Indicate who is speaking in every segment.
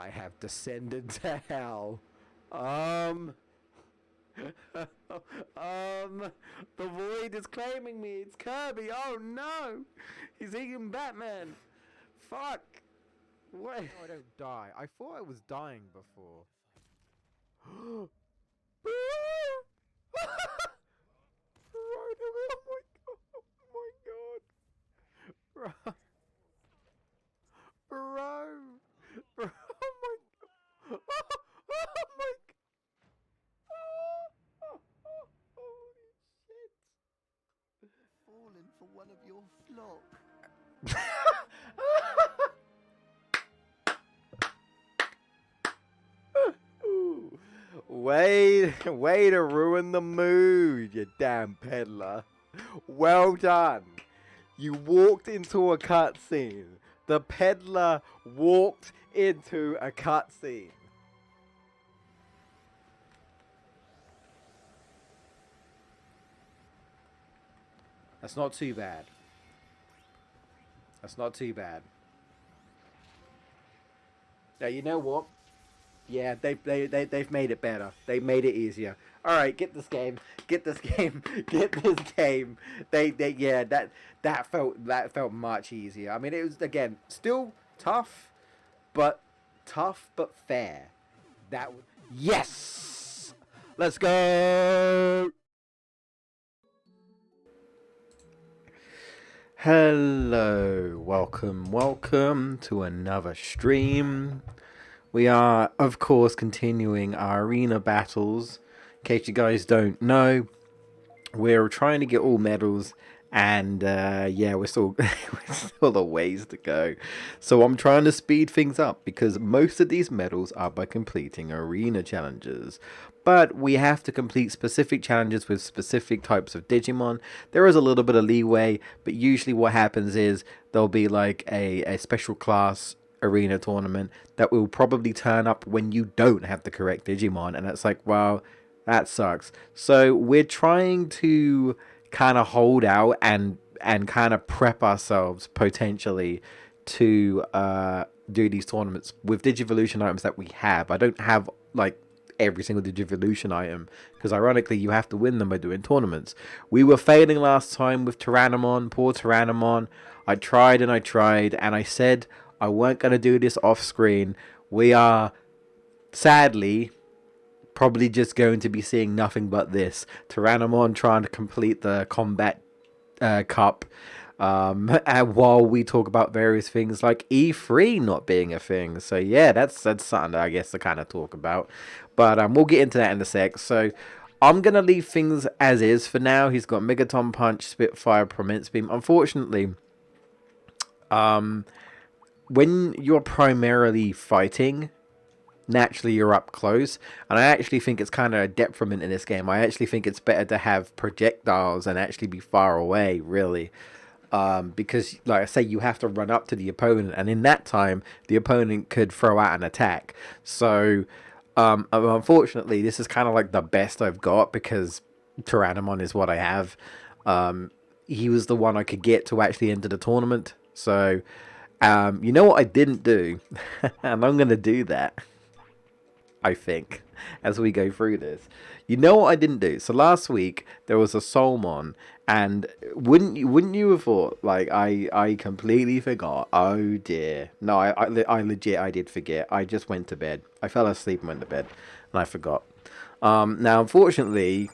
Speaker 1: I have descended to hell. Um, the void is claiming me. It's Kirby. Oh no, he's eating Batman. Fuck. What?
Speaker 2: No, I don't die. I thought I was dying before. Oh my god. Bro. Bro. Oh my god. Oh my god. Holy shit.
Speaker 3: Fallen for one of your flock.
Speaker 1: Way to ruin the mood, you damn peddler. Well done. You walked into a cutscene. The peddler walked into a cutscene. That's not too bad. That's not too bad. Now, you know what? Yeah, they've made it better. They made it easier. All right, get this game. Get this game. Get this game. Yeah, that felt much easier. I mean, it was again still tough but fair. Yes. Let's go. Hello, welcome to another stream. We are, of course, continuing our arena battles. In case you guys don't know, we're trying to get all medals, and yeah, we're still we're still a ways to go. So I'm trying to speed things up because most of these medals are by completing arena challenges. But we have to complete specific challenges with specific types of Digimon. There is a little bit of leeway, but usually what happens is there'll be like a special class arena tournament that will probably turn up when you don't have the correct Digimon, and it's like, well, that sucks. So we're trying to kind of hold out and kind of prep ourselves potentially to do these tournaments with Digivolution items that we have. I don't have like every single Digivolution item because ironically you have to win them by doing tournaments. We were failing last time with Tyrannomon, poor Tyrannomon. I tried and I said I weren't going to do this off screen. We are sadly probably just going to be seeing nothing but this. Tyrannomon trying to complete the combat cup. And while we talk about various things like E3 not being a thing. So yeah, that's something I guess to kind of talk about. But we'll get into that in a sec. So I'm going to leave things as is for now. He's got Megaton Punch, Spitfire, Prominence Beam. Unfortunately, when you're primarily fighting, naturally you're up close, and I actually think it's kind of a detriment in this game. I actually think it's better to have projectiles and actually be far away, really, because like I say, you have to run up to the opponent, and in that time the opponent could throw out an attack. So unfortunately this is kind of like the best I've got because Tyrannomon is what I have. He was the one I could get to actually enter the tournament. So you know what I didn't do? And I'm going to do that, I think, as we go through this. You know what I didn't do? So last week, there was a Soulmon, and wouldn't you have thought, like, I completely forgot. Oh, dear. No, I legit, I did forget. I just went to bed. I fell asleep and went to bed, and I forgot. Now, unfortunately,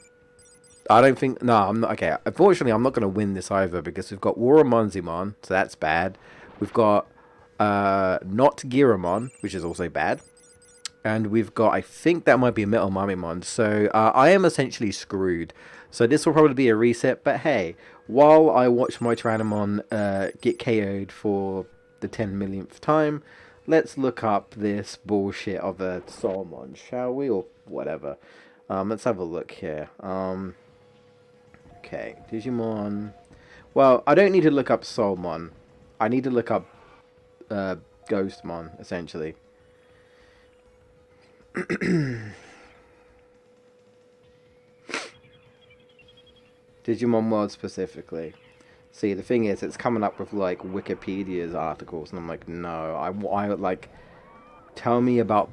Speaker 1: I don't think... No, I'm not... Okay, unfortunately, I'm not going to win this either, because we've got Waramonzimon, so that's bad. We've got not Giramon, which is also bad. And we've got, I think that might be a Metal Mamimon. So I am essentially screwed. So this will probably be a reset. But hey, while I watch my Tyrannomon get KO'd for the 10 millionth time, let's look up this bullshit of a Soulmon, shall we? Or whatever. Let's have a look here. Okay, Digimon. Well, I don't need to look up Soulmon. I need to look up Ghostmon, essentially. Digimon World specifically. See, the thing is, it's coming up with like Wikipedia's articles, and I'm like, no, I like Tell me about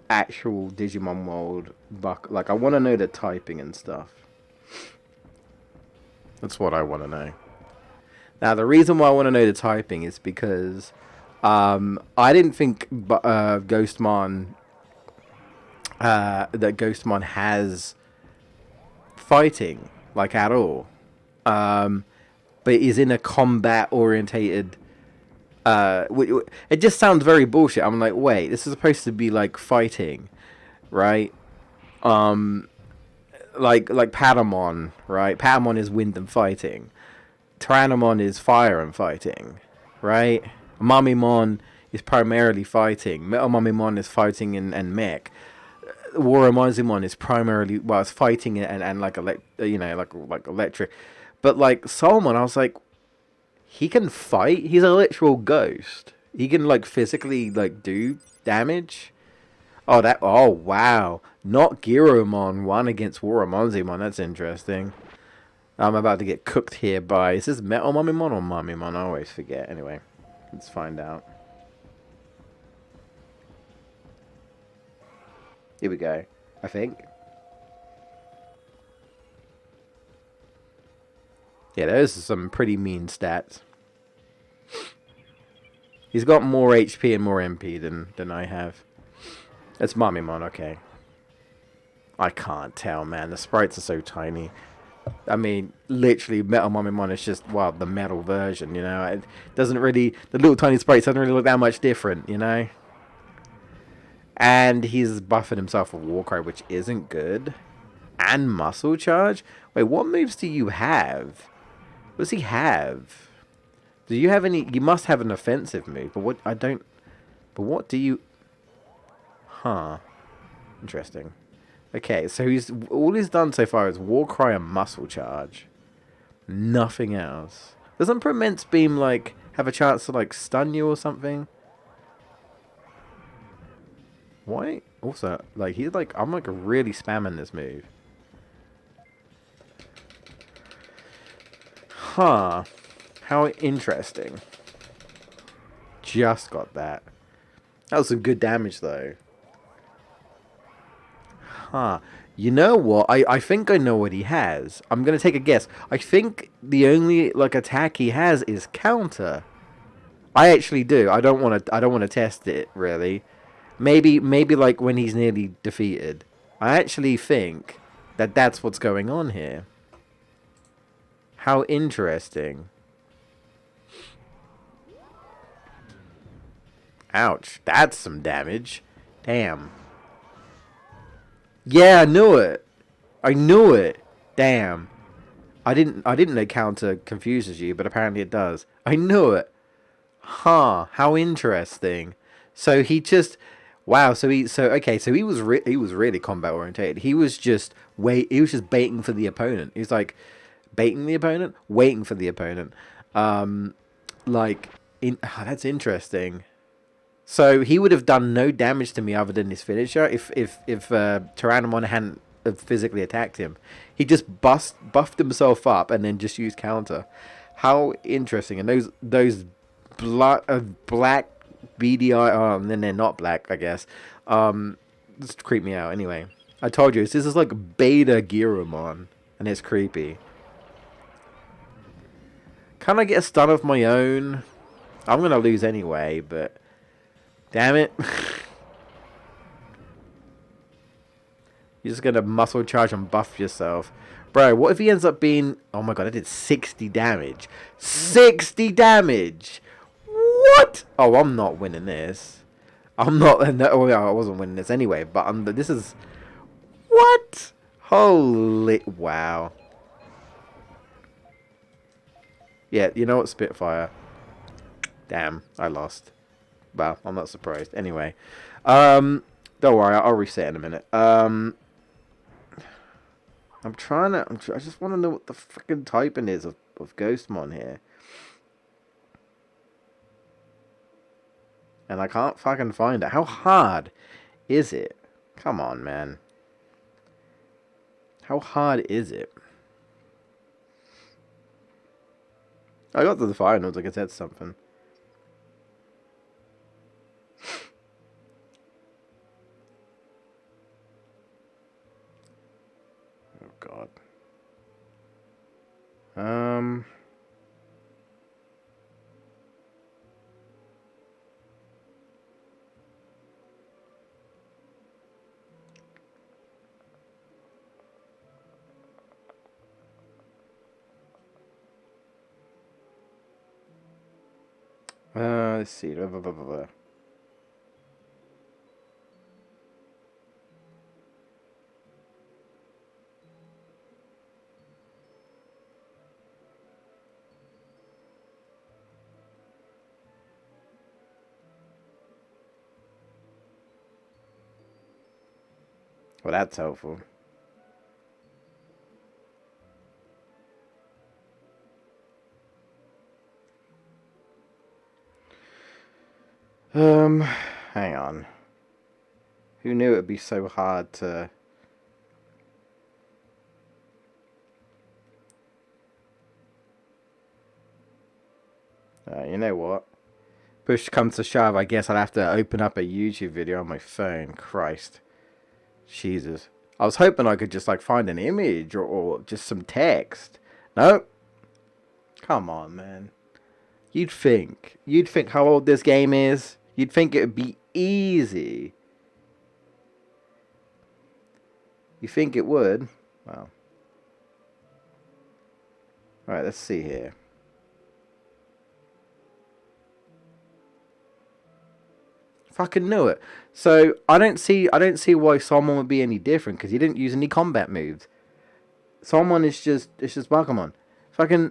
Speaker 1: actual Digimon World. Like, I want to know the typing and stuff. That's what I want to know. Now, the reason why I want to know the typing is because I didn't think Ghostmon that Ghostmon has fighting like at all, but is in a combat orientated. It just sounds very bullshit. I'm like, wait, this is supposed to be like fighting, right? Like Patamon, right? Patamon is wind and fighting. Tyrannomon is fire and fighting, right? Mamimon is primarily fighting. Metal Mamimon is fighting and mech. Waromazimon is primarily it's fighting and like like electric. But like Solomon, I was like, he can fight. He's a literal ghost. He can like physically like do damage. Oh wow. Not Giromon one against Waromazimon. That's interesting. I'm about to get cooked here by... Is this Metal Mamimon or Mamimon? I always forget. Anyway, let's find out. Here we go. I think. Yeah, those are some pretty mean stats. He's got more HP and more MP than I have. That's Mamimon, okay. I can't tell, man. The sprites are so tiny. I mean, literally, Metal Mamimon is just, well, the metal version, you know? It doesn't really... The little tiny sprites doesn't really look that much different, you know? And he's buffing himself with Warcry, which isn't good. And Muscle Charge? Wait, what moves do you have? What does he have? Do you have any... You must have an offensive move, but what... I don't... But what do you... Huh. Interesting. Okay, so all he's done so far is Warcry and Muscle Charge. Nothing else. Doesn't Premence Beam, like, have a chance to, like, stun you or something? Why? Also, like, he's like... I'm, like, really spamming this move. Huh. How interesting. Just got that. That was some good damage, though. Huh. You know what? I think I know what he has. I'm going to take a guess. I think the only, like, attack he has is counter. I actually do. I don't want to test it, really. Maybe, like, when he's nearly defeated. I actually think that that's what's going on here. How interesting. Ouch. That's some damage. Damn. Yeah, I knew it. I knew it. Damn. I didn't know counter confuses you, but apparently it does. I knew it. Huh. How interesting. So he just... Wow, so he was really combat orientated. He was just baiting for the opponent. He was like baiting the opponent, waiting for the opponent. That's interesting. So he would have done no damage to me other than his finisher if Tyrannomon hadn't physically attacked him. He just buffed himself up and then just used counter. How interesting. And those black beady eye... Oh, and then they're not black, I guess. This creeped me out. Anyway, I told you, this is like beta Giromon, and it's creepy. Can I get a stun of my own? I'm going to lose anyway, but... Damn it. You're just going to muscle charge and buff yourself. Bro, what if he ends up being... Oh my god, I did 60 damage. 60 damage! What? Oh, I'm not winning this. I'm not... No, I wasn't winning this anyway, but this is... What? Holy... Wow. Yeah, you know what? Spitfire. Damn, I lost. Well, I'm not surprised. Anyway. Don't worry, I'll reset in a minute. I just want to know what the freaking typing is of Ghostmon here. And I can't fucking find it. How hard is it? Come on, man. How hard is it? I got to the finals, I guess that's something. Let's see. Blah, blah, blah, blah, blah. Well, that's helpful. Hang on. Who knew it would be so hard to... you know what? Push comes to shove, I guess I'd have to open up a YouTube video on my phone. Christ. Jesus. I was hoping I could just, like, find an image or just some text. Nope. Come on, man. You'd think how old this game is. You'd think it would be easy. You think it would? Well. Alright, let's see here. Fucking knew it. So I don't see why someone would be any different because he didn't use any combat moves. Someone is just Pokemon. Fucking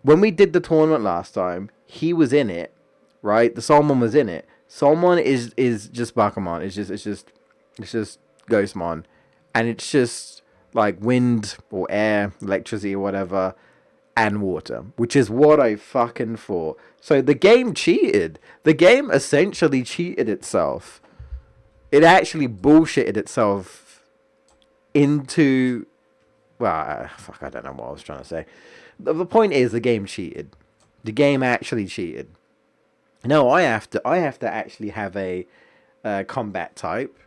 Speaker 1: when we did the tournament last time, he was in it, right? The Solmon was in it. Solmon is just Pokemon. It's just Ghostmon, and it's just like wind or air, electricity or whatever, and water, which is what I fucking thought. So the game cheated. The game essentially cheated itself. It actually bullshitted itself into... Well, fuck, I don't know what I was trying to say. The point is, the game cheated. The game actually cheated. No, I have to actually have a combat type.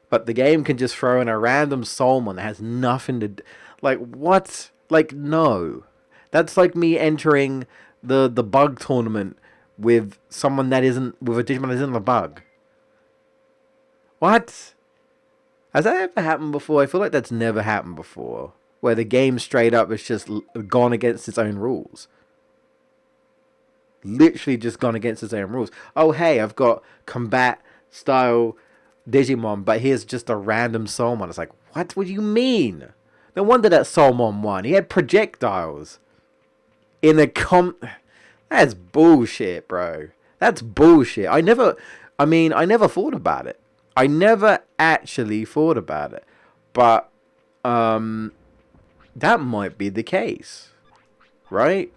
Speaker 1: But the game can just throw in a random Solmon that has nothing to... Like, what? Like, no. That's like me entering the bug tournament with someone that isn't... With a Digimon that isn't a bug. What? Has that ever happened before? I feel like that's never happened before. Where the game straight up has just gone against its own rules. Literally just gone against its own rules. Oh, hey, I've got combat style Digimon, but here's just a random Solmon. It's like, what would you mean? No wonder that Solmon won. He had projectiles. In a That's bullshit, bro. That's bullshit. I never thought about it. I never actually thought about it. But, that might be the case. Right?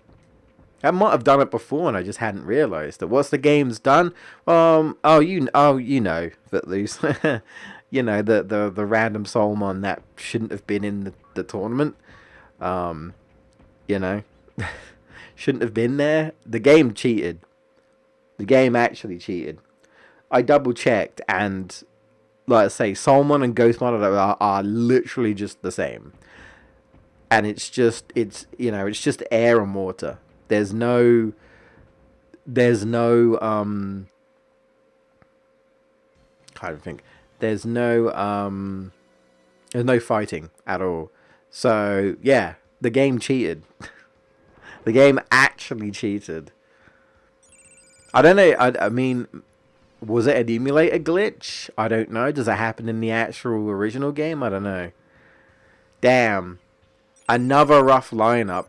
Speaker 1: I might have done it before and I just hadn't realized that. What's the game's done? You know, Footloose. You know, the random Solmon that shouldn't have been in the tournament. You know, shouldn't have been there. The game cheated. The game actually cheated. I double checked and, like I say, Solmon and Ghostmon are literally just the same. And it's just air and water. There's no kind of think. There's no fighting at all. So yeah, the game cheated. The game actually cheated. I don't know. I mean, was it an emulator glitch? I don't know. Does it happen in the actual original game? I don't know. Damn. Another rough lineup.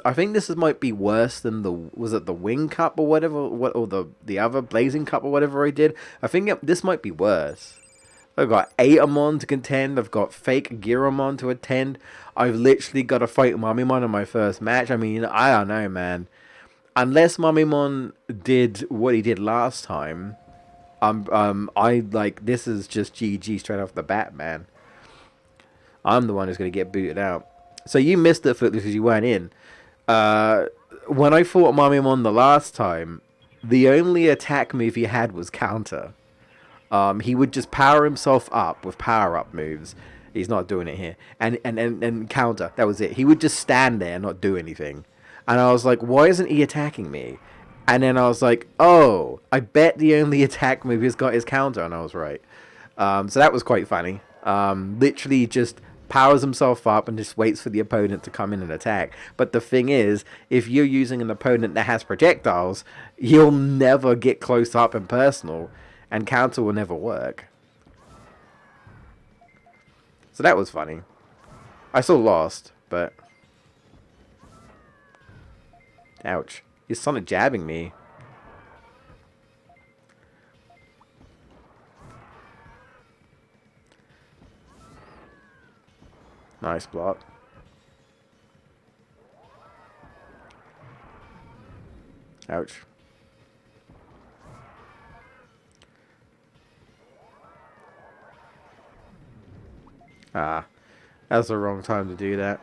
Speaker 1: I think this might be worse than the Wing Cup or whatever, or the other Blazing Cup or whatever I did. I think this might be worse. I've got Atomon to contend. I've got fake Giramon to attend. I've literally got to fight Mummymon in my first match. I mean, I don't know, man. Unless Mummymon did what he did last time, this is just GG straight off the bat, man. I'm the one who's going to get booted out. So you missed it, Footloose, because you weren't in. When I fought Mummymon the last time, the only attack move he had was counter. He would just power himself up with power-up moves. He's not doing it here. And counter. That was it. He would just stand there and not do anything. And I was like, why isn't he attacking me? And then I was like, oh, I bet the only attack move he's got is counter. And I was right. So that was quite funny. Literally just powers himself up and just waits for the opponent to come in and attack. But the thing is, if you're using an opponent that has projectiles, you'll never get close up and personal. And counter will never work. So that was funny. I still lost, but... Ouch. He's Sonic jabbing me. Nice block. Ouch. Ah, that's the wrong time to do that.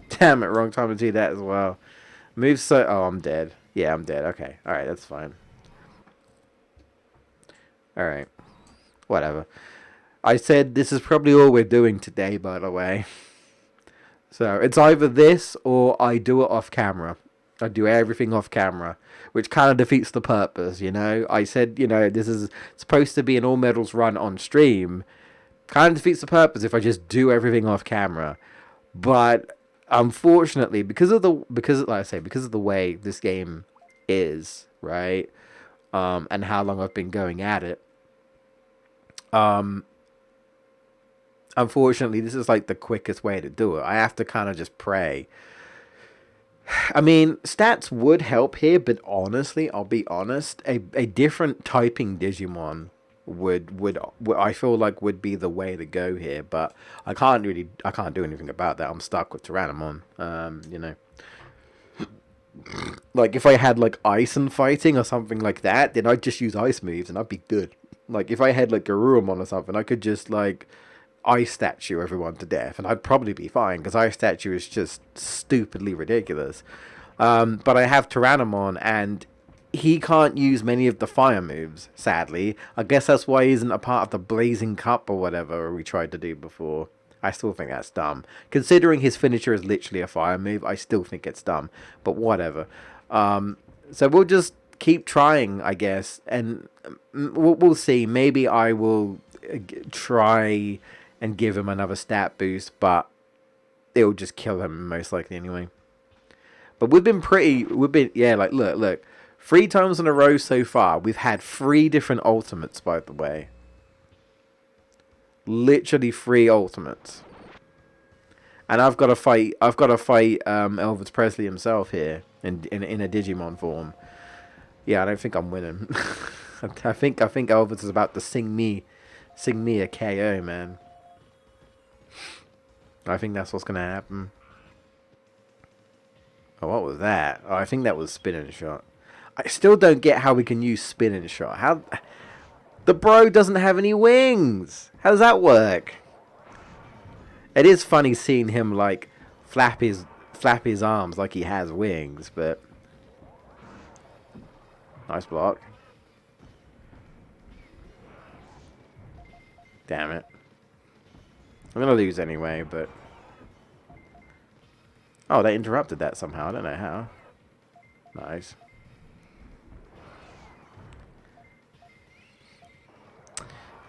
Speaker 1: Damn it, wrong time to do that as well. Move so... Oh, I'm dead. Yeah, I'm dead. Okay. Alright, that's fine. Alright. Whatever. I said this is probably all we're doing today, by the way. So, it's either this or I do it off camera. I do everything off camera, which kind of defeats the purpose, you know? I said, you know, this is supposed to be an all medals run on stream. Kind of defeats the purpose if I just do everything off camera. But unfortunately, because of the way this game is, right? And how long I've been going at it. Unfortunately, this is like the quickest way to do it. I have to kind of just pray. I mean, stats would help here, but honestly, I'll be honest, a different typing Digimon would I feel like would be the way to go here, but I can't do anything about that. I'm stuck with Tyrannomon. You know. Like if I had like ice and fighting or something like that, then I'd just use ice moves and I'd be good. Like if I had like Garurumon or something, I could just like ice statue everyone to death and I'd probably be fine because ice statue is just stupidly ridiculous. But I have Tyrannomon and he can't use many of the fire moves, sadly. I guess that's why he isn't a part of the Blazing Cup or whatever we tried to do before. I still think that's dumb. Considering his finisher is literally a fire move, I still think it's dumb. But whatever. So we'll just keep trying, I guess. And we'll see. Maybe I will try and give him another stat boost, but it'll just kill him most likely anyway. But look. 3 times in a row so far, we've had 3 different ultimates, by the way. Literally 3 ultimates. And I've got to fight Elvis Presley himself here in a Digimon form. Yeah, I don't think I'm winning. I think Elvis is about to sing me a KO, man. I think that's what's gonna happen. Oh, what was that? Oh, I think that was spinning shot. I still don't get how we can use spinning shot. How the bro doesn't have any wings. How does that work? It is funny seeing him like flap his arms like he has wings, but nice block. Damn it. I'm gonna lose anyway, but oh, they interrupted that somehow. I don't know how. Nice.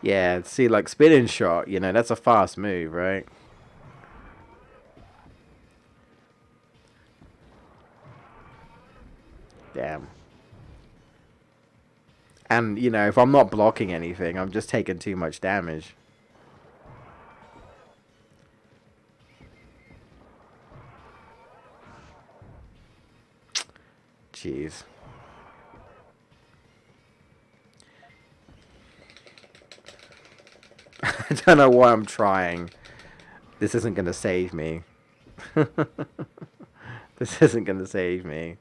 Speaker 1: Yeah, see, like spinning shot, you know, that's a fast move, right? Damn. And, you know, if I'm not blocking anything, I'm just taking too much damage. Jeez. I don't know why I'm trying. This isn't going to save me. This isn't going to save me.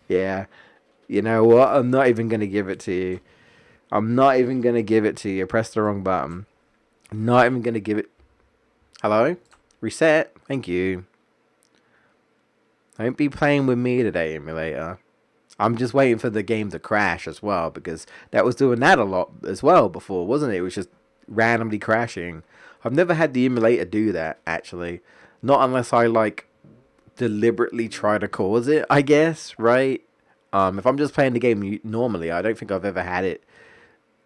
Speaker 1: Yeah. You know what? I'm not even going to give it to you. I'm not even going to give it to you. Press the wrong button. I'm not even going to give it... Hello? Reset? Thank you. Don't be playing with me today, emulator. I'm just waiting for the game to crash as well, because that was doing that a lot as well before, wasn't it? It was just randomly crashing. I've never had the emulator do that, actually. Not unless I, like, deliberately try to cause it, I guess, right? If I'm just playing the game normally, I don't think I've ever had it.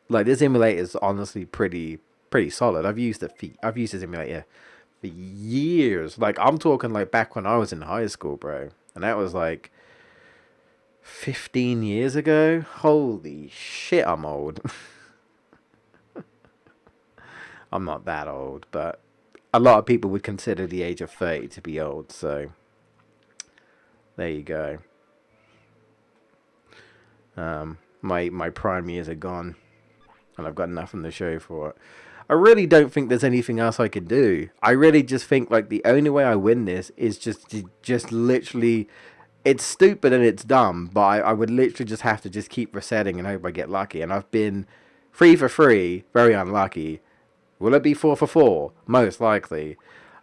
Speaker 1: Like, this emulator is honestly pretty solid. I've used this emulator for years. Like, I'm talking like back when I was in high school, bro. And that was like 15 years ago. Holy shit, I'm old. I'm not that old, but a lot of people would consider the age of 30 to be old, so there you go. My prime years are gone, and I've got nothing to show for it. I really don't think there's anything else I can do. I really just think like the only way I win this is just literally. It's stupid and it's dumb, but I would literally just have to just keep resetting and hope I get lucky. And I've been 3 for 3, very unlucky. Will it be 4 for 4? Most likely.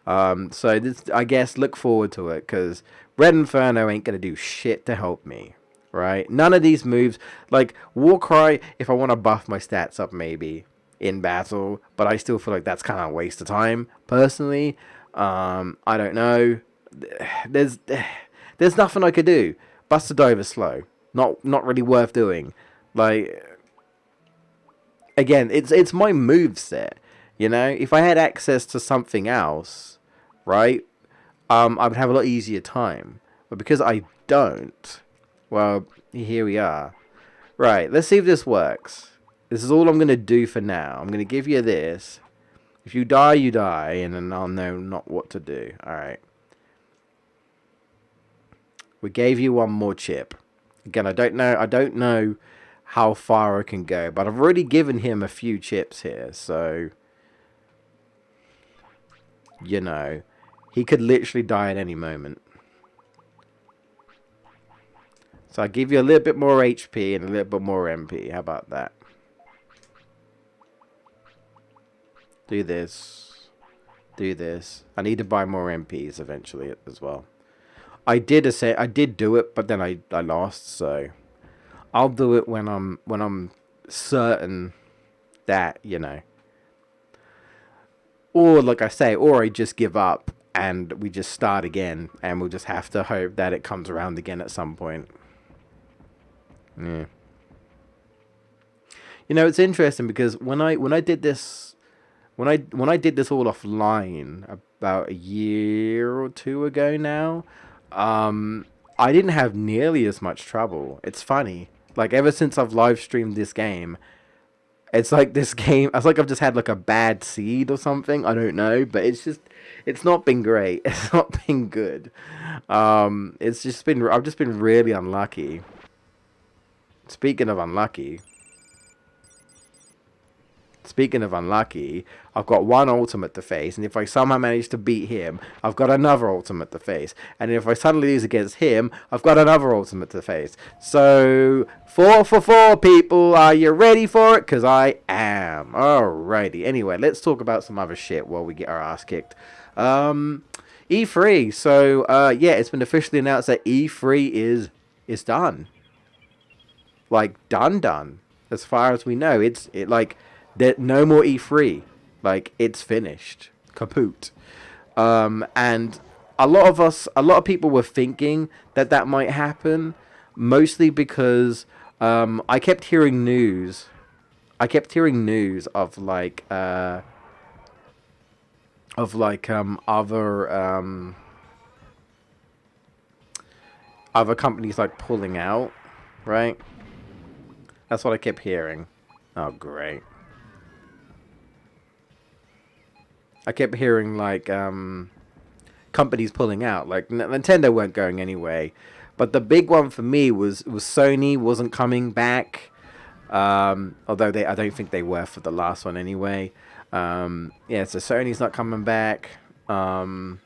Speaker 1: So this, I guess, look forward to it, because Red Inferno ain't gonna do shit to help me, right? None of these moves, like Warcry, if I want to buff my stats up maybe in battle, but I still feel like that's kind of a waste of time, personally. I don't know. There's there's nothing I could do. Buster Dive slow. Not really worth doing. Like, again, it's my move set. You know, if I had access to something else, right, I would have a lot easier time. But because I don't, well, here we are. Right, let's see if this works. This is all I'm gonna do for now. I'm gonna give you this. If you die, you die, and then I'll know not what to do. All right. We gave you one more chip. Again, I don't know how far I can go, but I've already given him a few chips here, so you know, he could literally die at any moment. So I give you a little bit more HP and a little bit more MP. How about that? Do this. Do this. I need to buy more MPs eventually as well. I did do it, but then I lost, so I'll do it when I'm certain that, you know. Or like I say, or I just give up and we just start again, and we'll just have to hope that it comes around again at some point. Yeah. You know, it's interesting because when I did this when I did this all offline about a year or two ago now, I didn't have nearly as much trouble. It's funny. Like, ever since I've live streamed this game, it's like this game, it's like I've just had like a bad seed or something. I don't know, but it's not been great. It's not been good. I've just been really unlucky. Speaking of unlucky, Speaking of unlucky, I've got one ultimate to face, and if I somehow manage to beat him, I've got another ultimate to face. And if I suddenly lose against him, I've got another ultimate to face. So, 4 for 4, people. Are you ready for it? Because I am. Alrighty. Anyway, let's talk about some other shit while we get our ass kicked. E3. So, yeah, it's been officially announced that E3 is done. Like, done. As far as we know, no more E3. Like, it's finished. Kaput. And a lot of people were thinking that might happen, mostly because I kept hearing news. Of other companies like pulling out, right? That's what I kept hearing. Oh, great. I kept hearing like companies pulling out. Like Nintendo weren't going anyway, but the big one for me was Sony wasn't coming back. Although I don't think they were for the last one anyway. Yeah, so Sony's not coming back. Now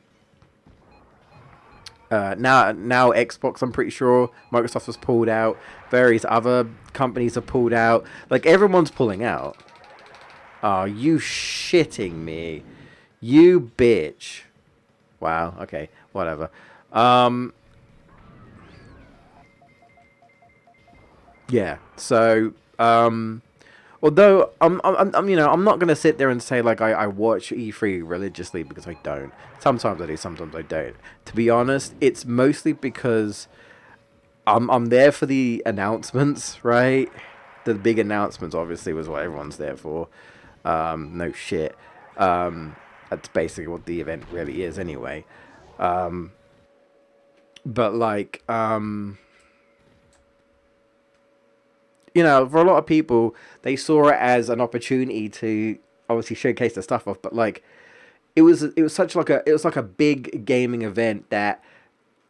Speaker 1: Xbox, I'm pretty sure Microsoft has pulled out. Various other companies have pulled out. Like, everyone's pulling out. Are you shitting me? You bitch. Wow, okay, whatever. Yeah. So, although I'm not gonna sit there and say like I watch E3 religiously, because I don't. Sometimes I do, sometimes I don't. To be honest, it's mostly because I'm there for the announcements, right? The big announcements, obviously, was what everyone's there for. No shit. That's basically what the event really is, anyway. But like, for a lot of people, they saw it as an opportunity to obviously showcase the stuff off. But like, it was such like a big gaming event that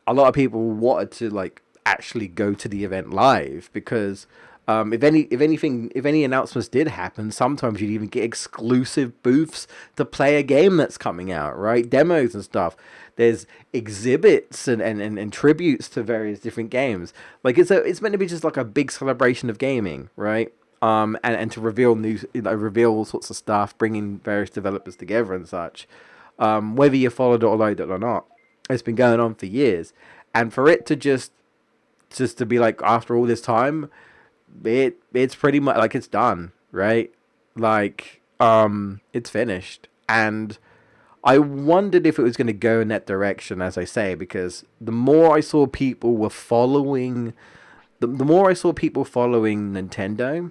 Speaker 1: a lot of people wanted to like actually go to the event live, because if any announcements did happen, sometimes you'd even get exclusive booths to play a game that's coming out, right? Demos and stuff. There's exhibits and tributes to various different games. Like it's meant to be just like a big celebration of gaming, right? And to reveal reveal all sorts of stuff, bringing various developers together and such. Whether you followed it or liked it or not, it's been going on for years, and for it to just to be like, after all this time, it's pretty much like it's done, right? Like, it's finished. And I wondered if it was going to go in that direction, as I say, because the more I saw people were following, the more I saw people following Nintendo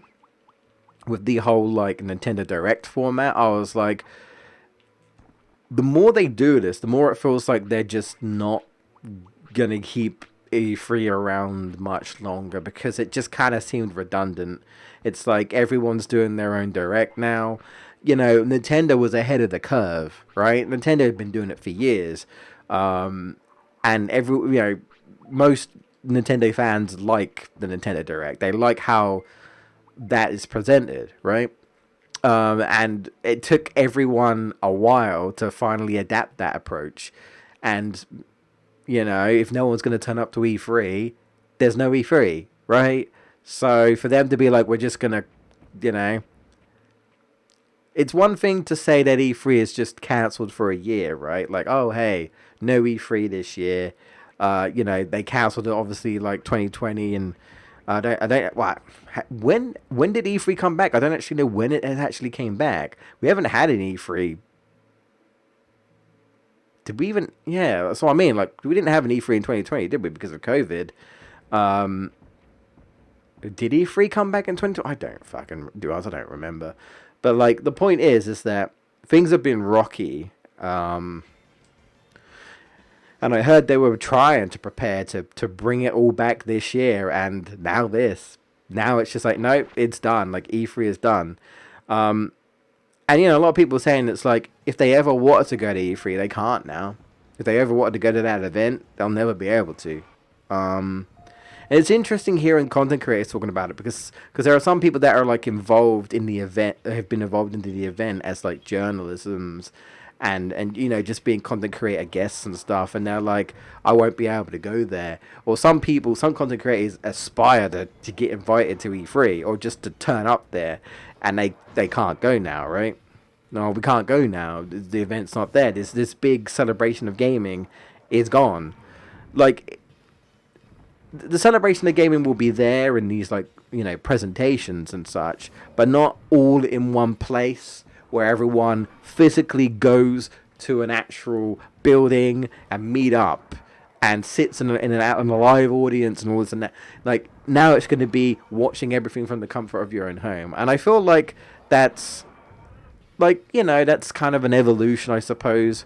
Speaker 1: with the whole like Nintendo Direct format, I was like, the more they do this, the more it feels like they're just not gonna keep E3 around much longer, because it just kind of seemed redundant. It's like everyone's doing their own direct now. Nintendo was ahead of the curve, right? Nintendo had been doing it for years, and most Nintendo fans like the Nintendo Direct. They like how that is presented, right? And it took everyone a while to finally adapt that approach. And if no one's going to turn up to E3, there's no E3, right? So for them to be like, we're just going to, you know, it's one thing to say that E3 is just cancelled for a year, right? Like, oh, hey, no E3 this year. They cancelled it obviously like 2020, and I don't, what, when did E3 come back? I don't actually know when it actually came back. We haven't had an E3. Did we even? Yeah, that's what I mean. Like, we didn't have an E3 in 2020, did we? Because of COVID. Um, did E3 come back in 2020? I don't fucking do. I don't remember. But like, the point is that things have been rocky. And I heard they were trying to prepare to bring it all back this year, and now this. Now it's just like, nope, it's done. Like, E3 is done. And, a lot of people are saying it's like, if they ever wanted to go to E3, they can't now. If they ever wanted to go to that event, they'll never be able to. And it's interesting hearing content creators talking about it, because there are some people that are like involved in the event, have been involved into the event as like journalisms, and just being content creator guests and stuff, and they're like, I won't be able to go there. Or some content creators aspire to get invited to E3, or just to turn up there, and they can't go now, right? No, we can't go now. The event's not there. This big celebration of gaming is gone. Like, the celebration of gaming will be there in these, like, presentations and such, but not all in one place where everyone physically goes to an actual building and meet up and sits in a live audience and all this and that. Like, now it's going to be watching everything from the comfort of your own home. And I feel like that's, like, that's kind of an evolution, I suppose.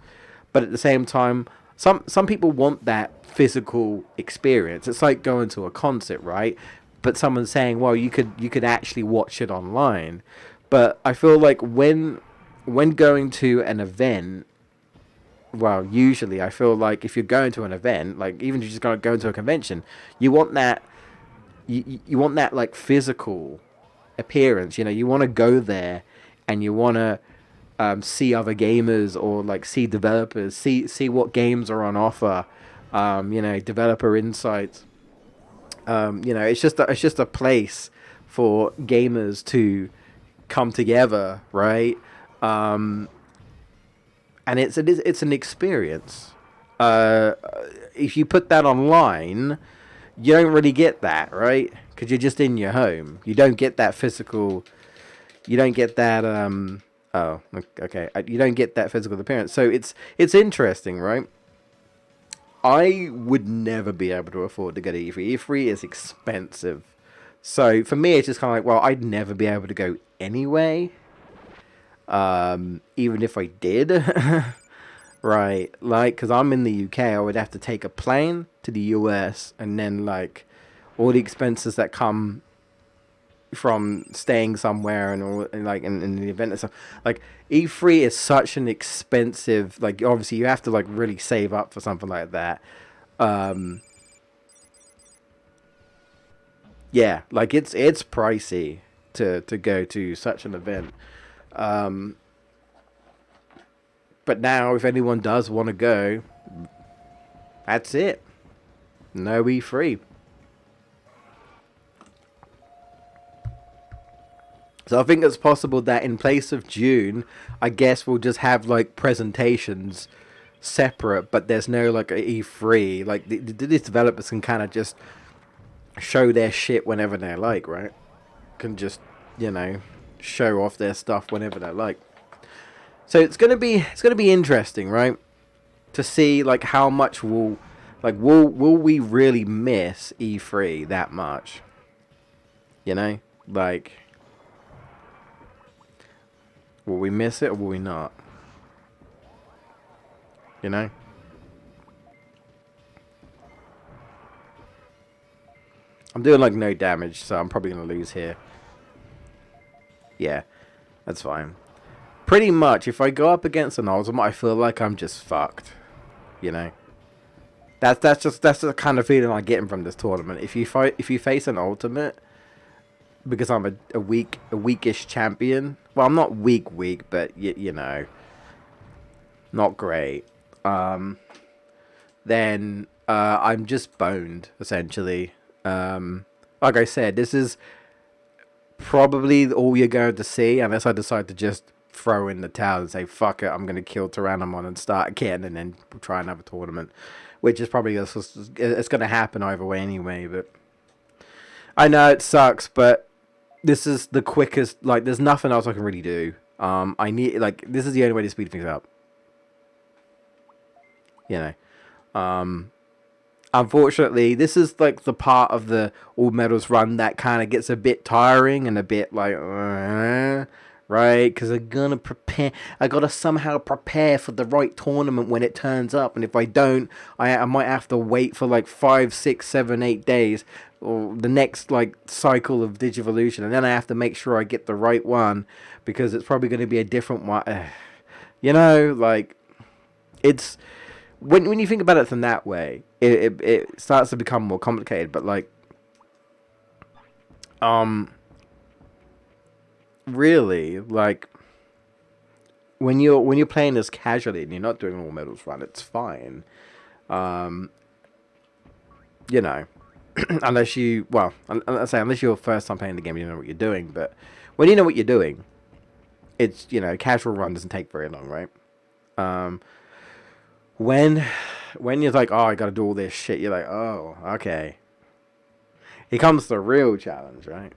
Speaker 1: But at the same time, some people want that physical experience. It's like going to a concert, right? But someone's saying, well, you could actually watch it online. But I feel like when going to an event, well, usually I feel like if you're going to an event, like even if you're just going to go to a convention, you want that you want that like physical appearance. You want to go there, and you want to see other gamers, or like see developers, see what games are on offer. Developer insights. It's just a place for gamers to come together, right? And it's an experience. If you put that online, you don't really get that, right? because you're just in your home. You don't get that physical. You don't get that. Oh, okay. You don't get that physical appearance. So it's interesting, right? I would never be able to afford to go to E3. E3 is expensive. So for me, it's just kind of like, well, I'd never be able to go anyway. Even if I did, right? Like, because I'm in the UK, I would have to take a plane to the US, and then like all the expenses that come from staying somewhere and all, and like in the event and stuff. Like E3 is such an expensive. Like obviously you have to like really save up for something like that. Yeah, like it's pricey to go to such an event. But now, if anyone does want to go, that's it. No E3. So I think it's possible that in place of June, I guess we'll just have like presentations separate, but there's no like a E3. Like these developers can kind of just show their shit whenever they like, right? Can just, show off their stuff whenever they like. So it's gonna be interesting, right? To see like how much will we really miss E3 that much? Like, will we miss it or will we not? I'm doing like no damage, so I'm probably gonna lose here. Yeah, that's fine. Pretty much, if I go up against an ultimate, I feel like I'm just fucked. That's the kind of feeling I'm getting from this tournament. If you face an ultimate, because I'm a weakish champion. Well, I'm not weak, but not great. Then I'm just boned essentially. Like I said, this is probably all you're going to see, unless I decide to just throw in the towel and say, fuck it, I'm going to kill Tyrannomon and start again and then try another tournament. Which is probably, it's going to happen either way anyway, but I know it sucks, but this is the quickest, like, there's nothing else I can really do. This is the only way to speed things up. Unfortunately, this is like the part of the all medals run that kind of gets a bit tiring and a bit like, right? Because I gotta somehow prepare for the right tournament when it turns up, and if I don't, I might have to wait for like 5, 6, 7, 8 days, or the next like cycle of Digivolution, and then I have to make sure I get the right one because it's probably going to be a different one. Like it's. When you think about it from that way, it starts to become more complicated. But like, really, like, when you're playing this casually and you're not doing all medals run, it's fine. Unless unless you're first time playing the game, you know what you're doing. But when you know what you're doing, it's casual run doesn't take very long, right? When you're like, oh, I gotta do all this shit, you're like, oh, okay. Here comes the real challenge, right?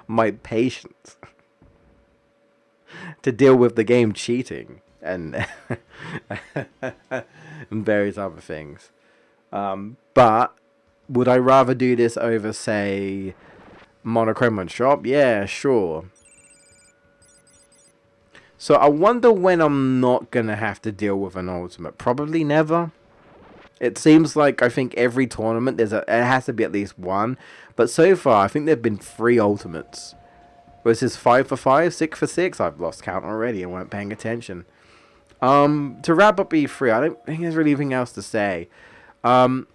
Speaker 1: My patience to deal with the game cheating and and various other things. But would I rather do this over, say, Monochrome Shop? Yeah, sure. So I wonder when I'm not going to have to deal with an ultimate. Probably never. It seems like I think every tournament it has to be at least one. But so far I think there've been 3 ultimates. Was this 5 for 5, 6 for 6? I've lost count already and weren't paying attention. To wrap up E3, I don't think there's really anything else to say. I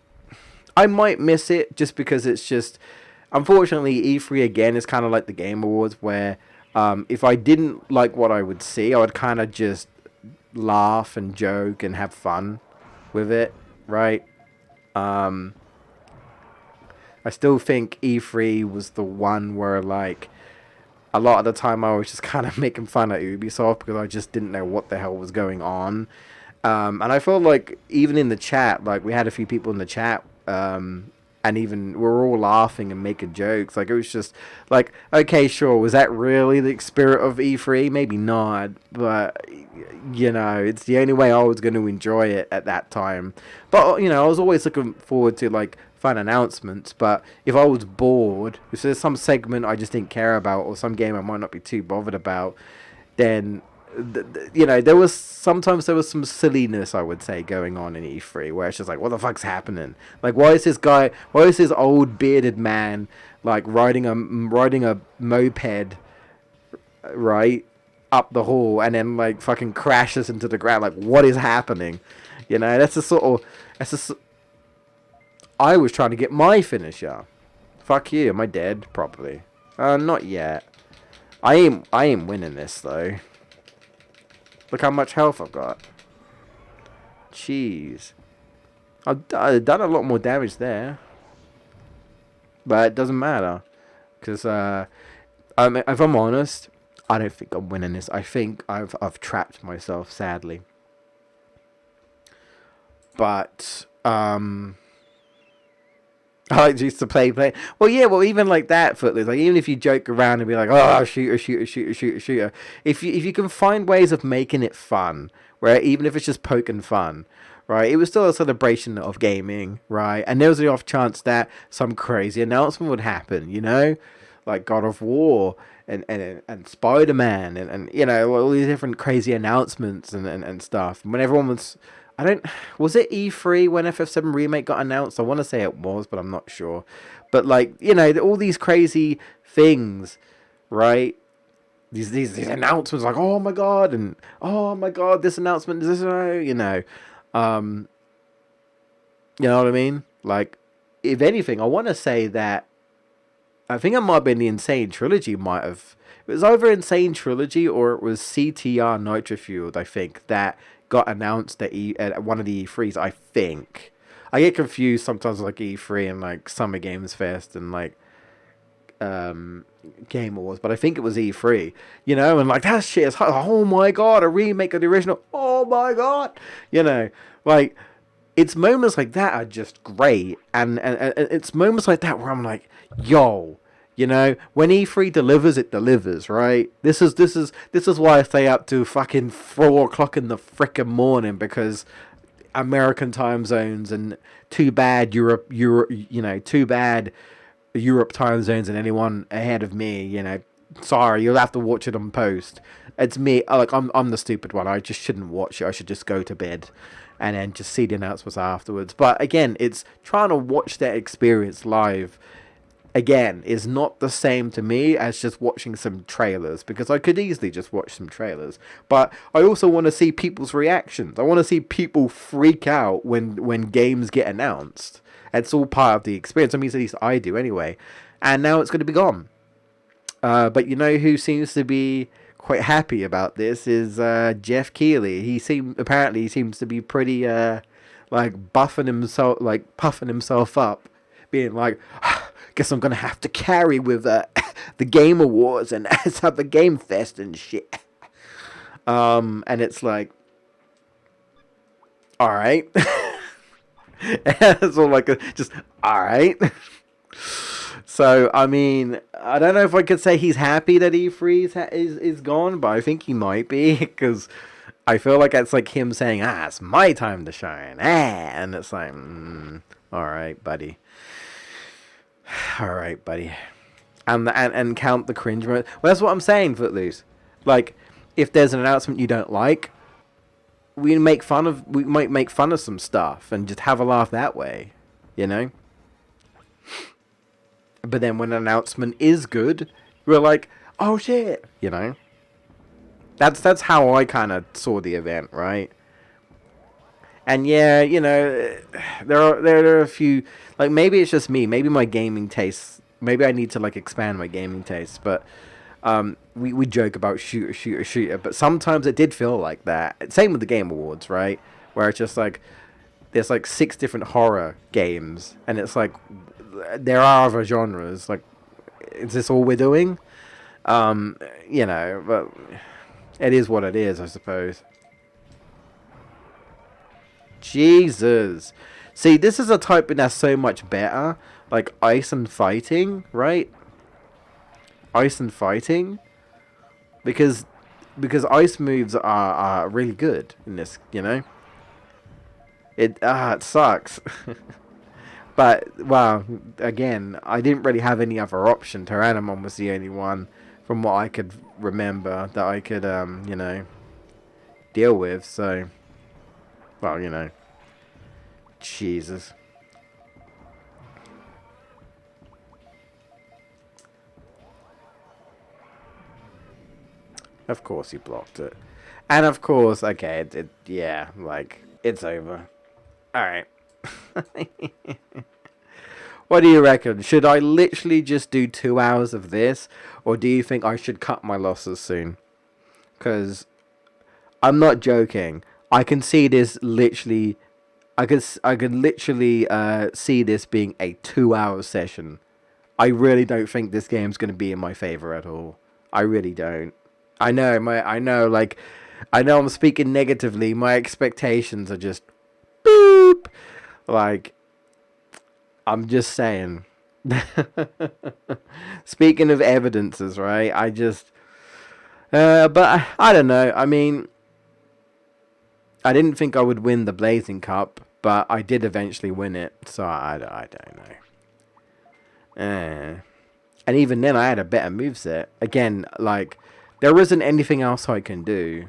Speaker 1: might miss it just because it's just, unfortunately, E3 again is kind of like the Game Awards where if I didn't like what I would see, I would kind of just laugh and joke and have fun with it, right? I still think E3 was the one where, like, a lot of the time I was just kind of making fun at Ubisoft because I just didn't know what the hell was going on. And I felt like even in the chat, like, we had a few people in the chat and even we're all laughing and making jokes. Like, it was just like, okay, sure, was that really the spirit of E3? Maybe not, but it's the only way I was going to enjoy it at that time. But I was always looking forward to like fun announcements. But if I was bored, if there's some segment I just didn't care about, or some game I might not be too bothered about, then there was some silliness, I would say, going on in E3, where it's just like, what the fuck's happening? Like, why is this old bearded man like riding a moped, right, up the hall, and then like fucking crashes into the ground? Like, what is happening? I was trying to get my finisher. Fuck you. Am I dead? Probably. Not yet. I ain't winning this though. Look how much health I've got. Jeez. I've done a lot more damage there. But it doesn't matter. Because, if I'm honest, I don't think I'm winning this. I think I've trapped myself, sadly. But, I like used to play. Well, yeah. Well, even like that, Footloose. Like, even if you joke around and be like, "Oh, shooter," if you can find ways of making it fun, where even if it's just poking fun, right? It was still a celebration of gaming, right? And there was the off chance that some crazy announcement would happen, like God of War and Spider-Man and all these different crazy announcements and stuff. When everyone was. Was it E3 when FF7 Remake got announced? I want to say it was, but I'm not sure. But like, all these crazy things, right? These announcements like, oh my god, and oh my god, this announcement is this, you know what I mean? Like, if anything, I want to say that I think it might have been the Insane Trilogy it was either Insane Trilogy or it was CTR Nitro Fueled, I think, that got announced at one of the E3s, I think. I get confused sometimes with like E3 and like Summer Games Fest and like Game Awards, but I think it was E3, and like that shit is, oh my god, a remake of the original, oh my god, like, it's moments like that are just great, and it's moments like that where I'm like, yo, when E3 delivers, it delivers, right? This is why I stay up to fucking 4 o'clock in the frickin' morning, because American time zones, and too bad too bad Europe time zones and anyone ahead of me, sorry, you'll have to watch it on post. It's me, like, I'm the stupid one. I just shouldn't watch it. I should just go to bed and then just see the announcements afterwards. But again, it's trying to watch that experience live. Again, is not the same to me as just watching some trailers, because I could easily just watch some trailers. But I also want to see people's reactions. I want to see people freak out when games get announced. It's all part of the experience. I mean, at least I do anyway. And now it's going to be gone. But who seems to be quite happy about this is Jeff Keighley. Apparently he seems to be pretty like puffing himself up, being like, guess I'm gonna have to carry with the Game Awards and have a Game Fest and shit. And it's like, all right. It's all like just all right. So I mean, I don't know if I could say he's happy that E3 is gone, but I think he might be, because I feel like it's like him saying, it's my time to shine, and it's like, all right, buddy. All right, buddy. And count the cringe moment. Well, that's what I'm saying, Footloose. Like, if there's an announcement you don't like, we might make fun of some stuff and just have a laugh that way, But then when an announcement is good, we're like, oh shit, That's how I kind of saw the event, right? And yeah, there are a few, like, maybe it's just me, maybe my gaming tastes, maybe I need to like expand my gaming tastes, but we joke about shooter, but sometimes it did feel like that. Same with the Game Awards, right? Where it's just like there's like 6 different horror games, and it's like there are other genres. Like, is this all we're doing? But it is what it is, I suppose. Jesus. See, this is a typing that's so much better. Like ice and fighting, right? Ice and fighting. Because ice moves are really good in this, you know? It sucks. But well, again, I didn't really have any other option. Tyrannomon was the only one from what I could remember that I could deal with, so well, Jesus. Of course he blocked it. And of course, okay, yeah, like, it's over. Alright. What do you reckon? Should I literally just do 2 hours of this? Or do you think I should cut my losses soon? Because I'm not joking. I can see this literally... I could literally see this being a 2-hour session. I really don't think this game's going to be in my favor at all. I really don't. I know I'm speaking negatively. My expectations are just boop. Like, I'm just saying. Speaking of evidences, right? But I don't know. I mean, I didn't think I would win the Blazing Cup, but I did eventually win it. So I don't know. And even then, I had a better moveset. Again, like, there isn't anything else I can do.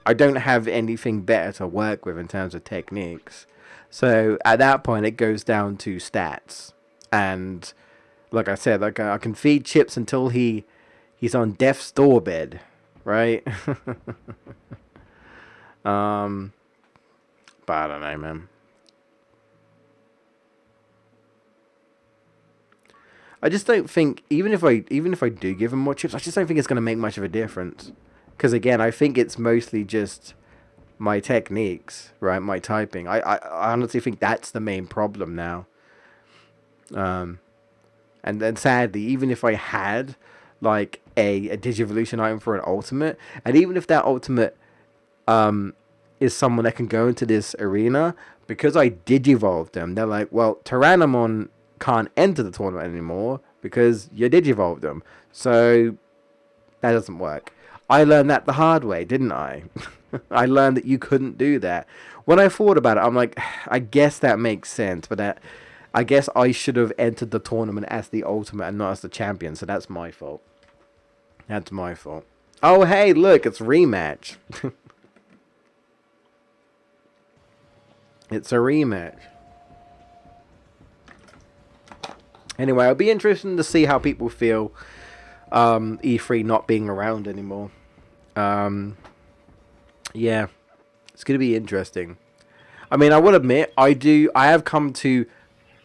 Speaker 1: I don't have anything better to work with in terms of techniques. So at that point, it goes down to stats. And like I said, like I can feed Chips until he's on death's doorbed, right? But I don't know, man. I just don't think even if I do give him more chips, I just don't think it's going to make much of a difference. Because again, I think it's mostly just my techniques, right? My typing. I honestly think that's the main problem now. And then sadly, even if I had like a Digivolution item for an ultimate, and even if that ultimate is someone that can go into this arena, because I Digivolved them, they're like, well, Tyrannomon can't enter the tournament anymore because you Digivolved them. So that doesn't work. I learned that the hard way, didn't I? I learned that you couldn't do that. When I thought about it, I'm like, I guess that makes sense, but I guess I should have entered the tournament as the ultimate and not as the champion, so that's my fault. That's my fault. Oh, hey, look, it's rematch. It's a rematch. Anyway, it'll be interesting to see how people feel E3 not being around anymore. Yeah, it's going to be interesting. I mean, I will admit, I have come to,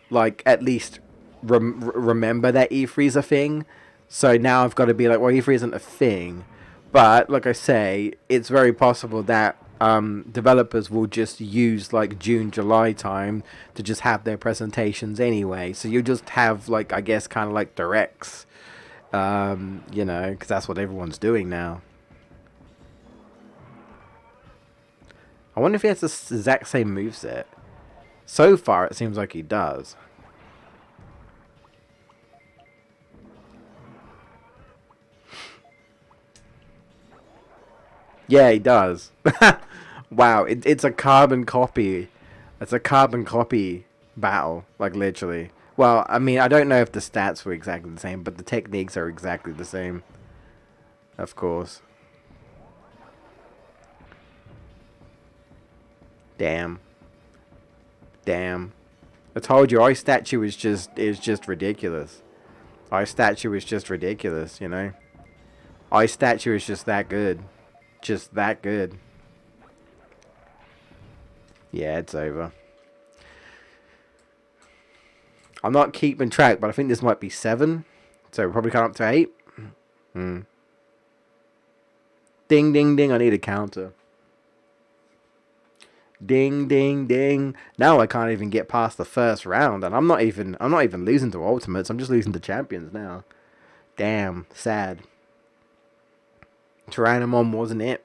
Speaker 1: like, at least remember that E3's a thing. So now I've got to be like, well, E3 isn't a thing. But, like I say, it's very possible that developers will just use, like, June, July time to just have their presentations anyway. So you'll just have, like, I guess, kind of like directs. Because that's what everyone's doing now. I wonder if he has the exact same moveset. So far, it seems like he does. Yeah, he does. Wow, it's a carbon copy. It's a carbon copy battle, like literally. Well, I mean, I don't know if the stats were exactly the same, but the techniques are exactly the same. Of course. Damn. Damn. I told you, Ice Statue is just ridiculous. Ice Statue is just ridiculous, you know? Ice Statue is just that good. Just that good. Yeah, it's over. I'm not keeping track, but I think this might be 7. So we're probably coming up to 8. Ding, ding, ding. I need a counter. Ding, ding, ding. Now I can't even get past the first round, and I'm not even losing to ultimates. I'm just losing to champions now. Damn, sad. Tyrannomon wasn't it.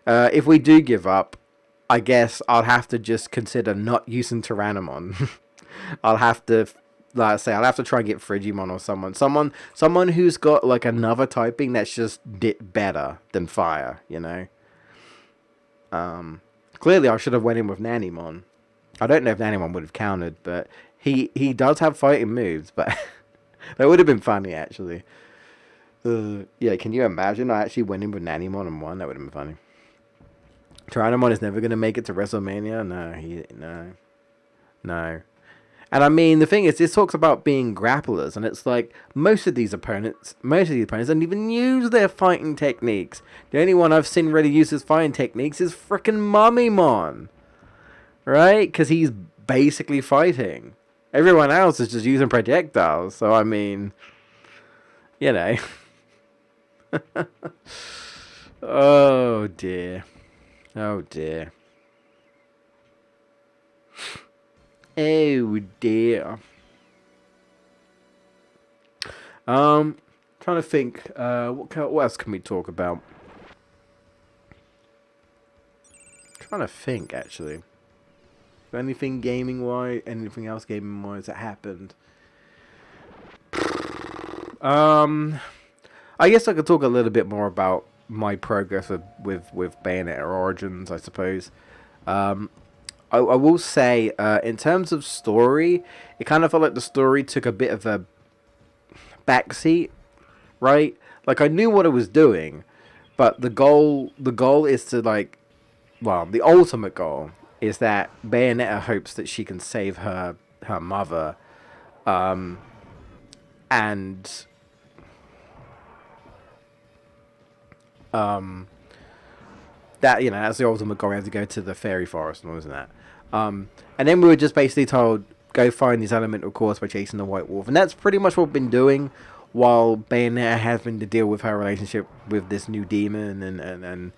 Speaker 1: If we do give up, I guess I'll have to just consider not using Tyrannomon. I'll have to, like I say, I'll have to try and get Frigimon or someone who's got like another typing that's just better than fire. Clearly I should have went in with Nanimon. I don't know if Nanimon would have countered, but he does have fighting moves, but that would have been funny actually. Yeah, can you imagine? I actually went in with Nanimon and won. That would have been funny. Tyrannomon is never gonna make it to WrestleMania. No. And I mean, the thing is, this talks about being grapplers, and it's like most of these opponents don't even use their fighting techniques. The only one I've seen really use his fighting techniques is frickin' Mummymon, right? Because he's basically fighting. Everyone else is just using projectiles. So I mean, you know. Oh dear. Oh dear. Oh dear. Trying to think. What else can we talk about? Trying to think actually. Anything gaming wise? Anything else gaming wise that happened? I guess I could talk a little bit more about my progress with Bayonetta Origins, I suppose. I will say, in terms of story, it kind of felt like the story took a bit of a backseat, right? Like I knew what I was doing, but the goal is to the ultimate goal is that Bayonetta hopes that she can save her mother, and that that's the ultimate goal. We have to go to the fairy forest and all that. And then we were just basically told go find these elemental cores by chasing the white wolf, and that's pretty much what we've been doing. While Bayonetta has been to deal with her relationship with this new demon,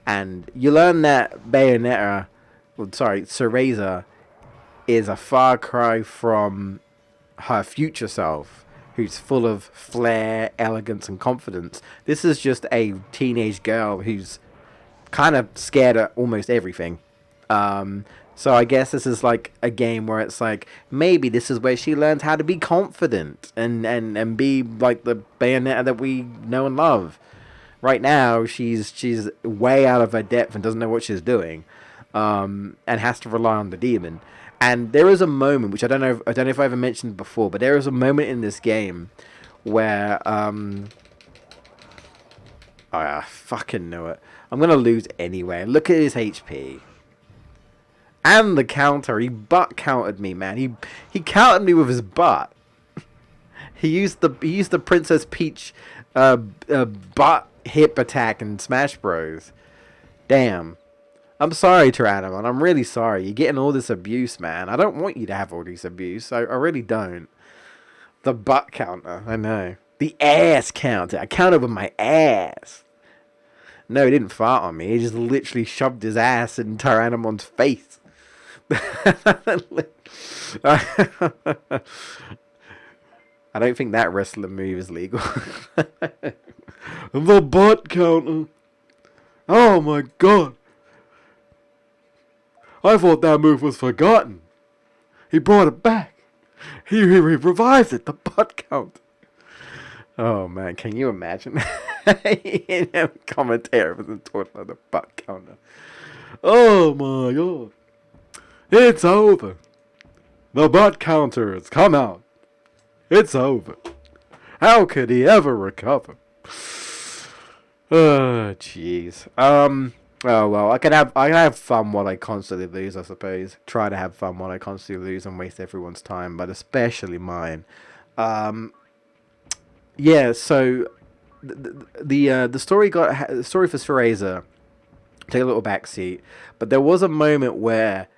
Speaker 1: and you learn that Cereza is a far cry from her future self, who's full of flair, elegance, and confidence. This is just a teenage girl who's kind of scared at almost everything. So I guess this is like a game where it's like maybe this is where she learns how to be confident and be like the Bayonetta that we know and love. Right now, she's way out of her depth and doesn't know what she's doing, and has to rely on the demon. And there is a moment which I don't know if I ever mentioned before, but there is a moment in this game where I fucking know it. I'm gonna lose anyway. Look at his HP. And the counter. He butt countered me, man. He countered me with his butt. He used the Princess Peach butt hip attack in Smash Bros. Damn. I'm sorry, Tyrannomon. I'm really sorry. You're getting all this abuse, man. I don't want you to have all this abuse. I really don't. The butt counter. I know. The ass counter. I counted with my ass. No, he didn't fart on me. He just literally shoved his ass in Tyrannomon's face. I don't think that wrestler move is legal. The butt counter. Oh my god. I thought that move was forgotten. He brought it back. He revived it. The butt count. Oh man, can you imagine? Commentator wasn't talking about the butt counter. Oh my god. It's over. The butt counter has come out. It's over. How could he ever recover? Oh jeez. Oh well, I can have fun while I constantly lose, I suppose. Try to have fun while I constantly lose and waste everyone's time, but especially mine. Yeah. So the story the story for Cereza take a little backseat, but there was a moment where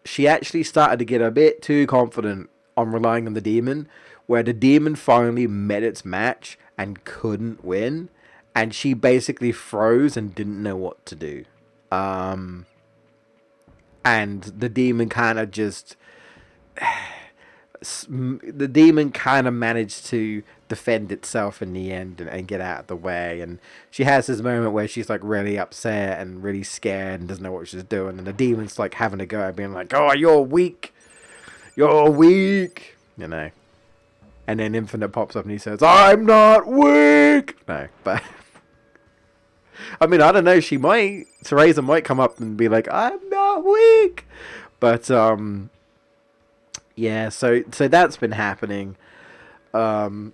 Speaker 1: she actually started to get a bit too confident on relying on the demon, where the demon finally met its match and couldn't win. And she basically froze and didn't know what to do. And the demon kind of just the demon kind of managed to defend itself in the end and get out of the way. And she has this moment where she's like really upset and really scared and doesn't know what she's doing. And the demon's like having a go at being like, "Oh, you're weak. You're weak." You know. And then Infinite pops up and he says, "I'm not weak." No, but I mean, I don't know. Teresa might come up and be like, "I'm not weak," but yeah. So that's been happening, and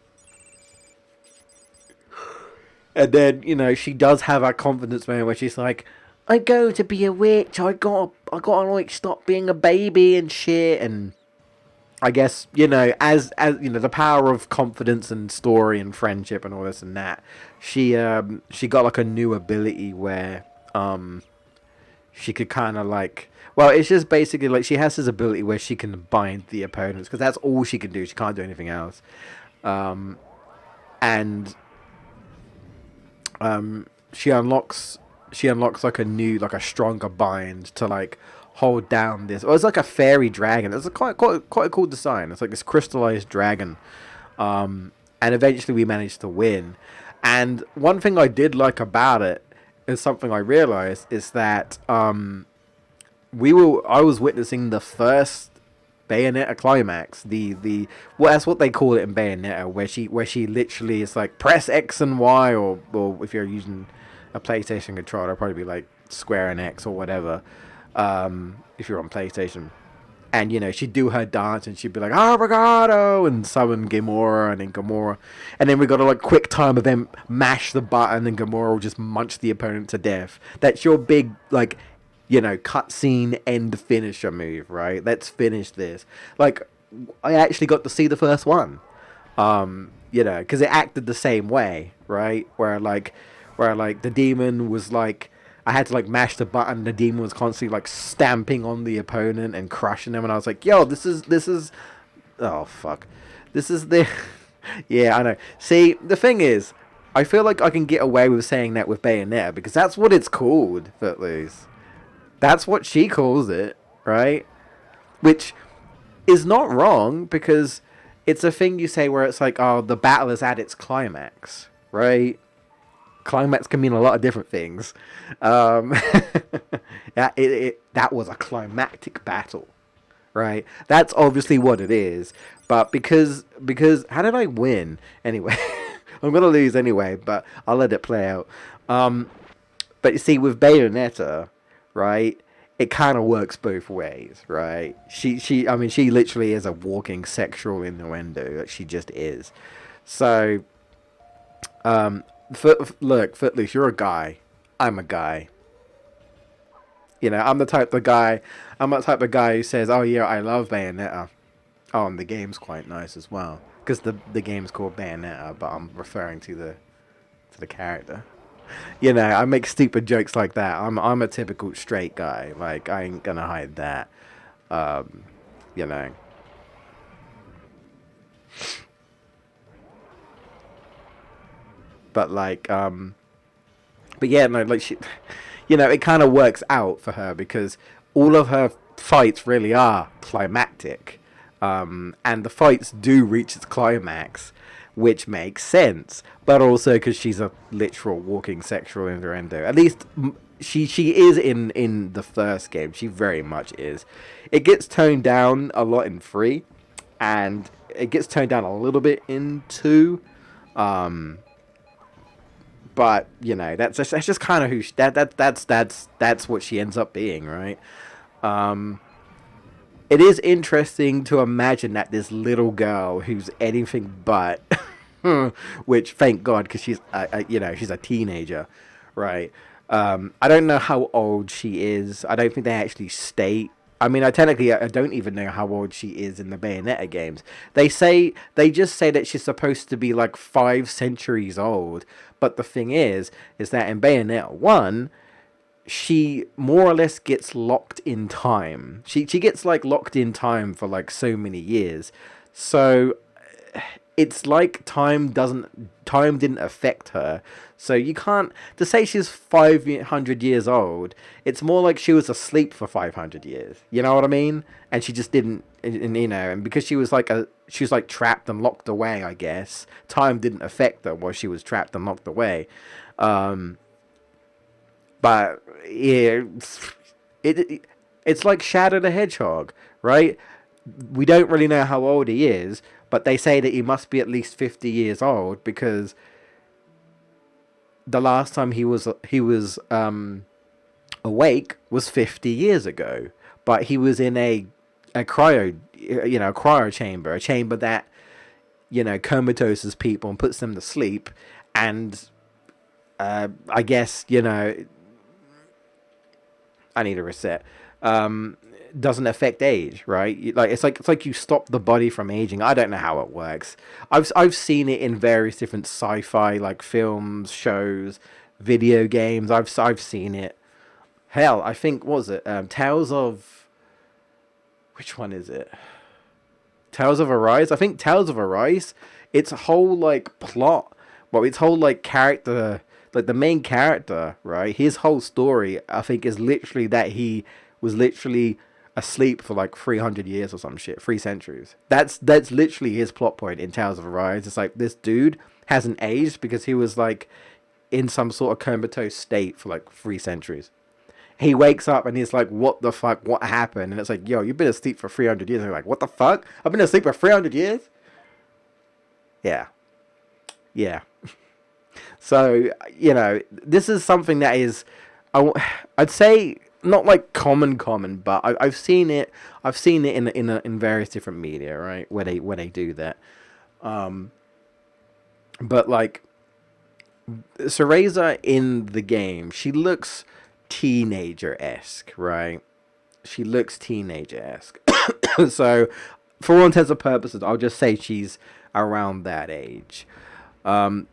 Speaker 1: then she does have a confidence moment where she's like, "I'm going to be a witch. I gotta like stop being a baby and shit." And I guess as the power of confidence and story and friendship and all this and that, she got like a new ability where she could kind of like, well, it's just basically like she has this ability where she can bind the opponents because that's all she can do. She can't do anything else, and she unlocks like a stronger bind to like hold down this. Well, it's like a fairy dragon. It's a quite a cool design. It's like this crystallized dragon. And eventually we managed to win. And one thing I did like about it is something I realized is that I was witnessing the first Bayonetta climax. That's what they call it in Bayonetta, where she literally is like press X and Y, or if you're using a PlayStation controller, it'll probably be like Square and X or whatever. If you're on PlayStation, and she'd do her dance and she'd be like "Obrigado" and summon Gamora, and then we got to like quick time event, mash the button, and Gamora will just munch the opponent to death. That's your big like cutscene end finisher move, right? Let's finish this. Like, I actually got to see the first one, because it acted the same way, right? Where the demon was like, I had to like mash the button. The demon was constantly like stamping on the opponent and crushing them, and I was like, "Yo, this is, oh fuck, this is the, yeah, I know." See, the thing is, I feel like I can get away with saying that with Bayonetta because that's what it's called, Footloose. That's what she calls it, right? Which is not wrong because it's a thing you say where it's like, "Oh, the battle is at its climax," right? Climax can mean a lot of different things. That was a climactic battle, right? That's obviously what it is. But because how did I win anyway? I'm gonna lose anyway, but I'll let it play out. But you see, with Bayonetta, right? It kind of works both ways, right? I mean, she literally is a walking sexual innuendo. She just is. So, look, Footloose, you're a guy. I'm a guy. I'm the type of guy. I'm the type of guy who says, "Oh yeah, I love Bayonetta." Oh, and the game's quite nice as well, because the game's called Bayonetta, but I'm referring to the character. I make stupid jokes like that. I'm a typical straight guy. Like, I ain't gonna hide that. Um, you know. But like, but yeah, no, like she, it kind of works out for her because all of her fights really are climactic, and the fights do reach its climax, which makes sense. But also because she's a literal walking sexual innuendo. At least she is in the first game. She very much is. It gets toned down a lot in 3, and it gets toned down a little bit in 2. But that's just kind of who that's what she ends up being, right? It is interesting to imagine that this little girl who's anything but, which thank God, because she's she's a teenager, right? I don't know how old she is. I don't think they actually state. I mean, I don't even know how old she is in the Bayonetta games. They just say that she's supposed to be like 5 centuries old. But the thing is that in Bayonetta 1, she more or less gets locked in time. She gets like locked in time for like so many years. So it's like time didn't affect her. So you can't to say she's 500 years old. It's more like she was asleep for 500 years. You know what I mean? And she just didn't. and because she was like trapped and locked away, I guess time didn't affect her while she was trapped and locked away. Um, but yeah, it's like Shadow the Hedgehog, right? We don't really know how old he is, but they say that he must be at least 50 years old because the last time he was awake was 50 years ago. But he was in a cryo chamber, a chamber that comatoses people and puts them to sleep, and I guess I need a reset. Doesn't affect age, right? It's like you stop the body from aging. I don't know how it works. I've seen it in various different sci-fi like films, shows, video games. I've seen it. Hell, I think what was it Tales of, which one is it? Tales of Arise. I think Tales of Arise. Its whole like plot, well, its whole like character, like the main character, right? His whole story, I think, is literally that he was literally asleep for like 300 years or some shit, 3 centuries. That's literally his plot point in Tales of Arise. It's like this dude hasn't aged because he was like in some sort of comatose state for like 3 centuries. He wakes up and he's like, "What the fuck? What happened?" And it's like, "Yo, you've been asleep for 300 years." And you're like, "What the fuck? I've been asleep for 300 years?" Yeah, yeah. So this is something that is, I'd say not like common, but I've seen it. I've seen it in various different media, right, where they do that. Um, but like Cereza in the game, she looks teenager-esque, right? She looks teenager-esque. So, for all intents and purposes, I'll just say she's around that age. Um,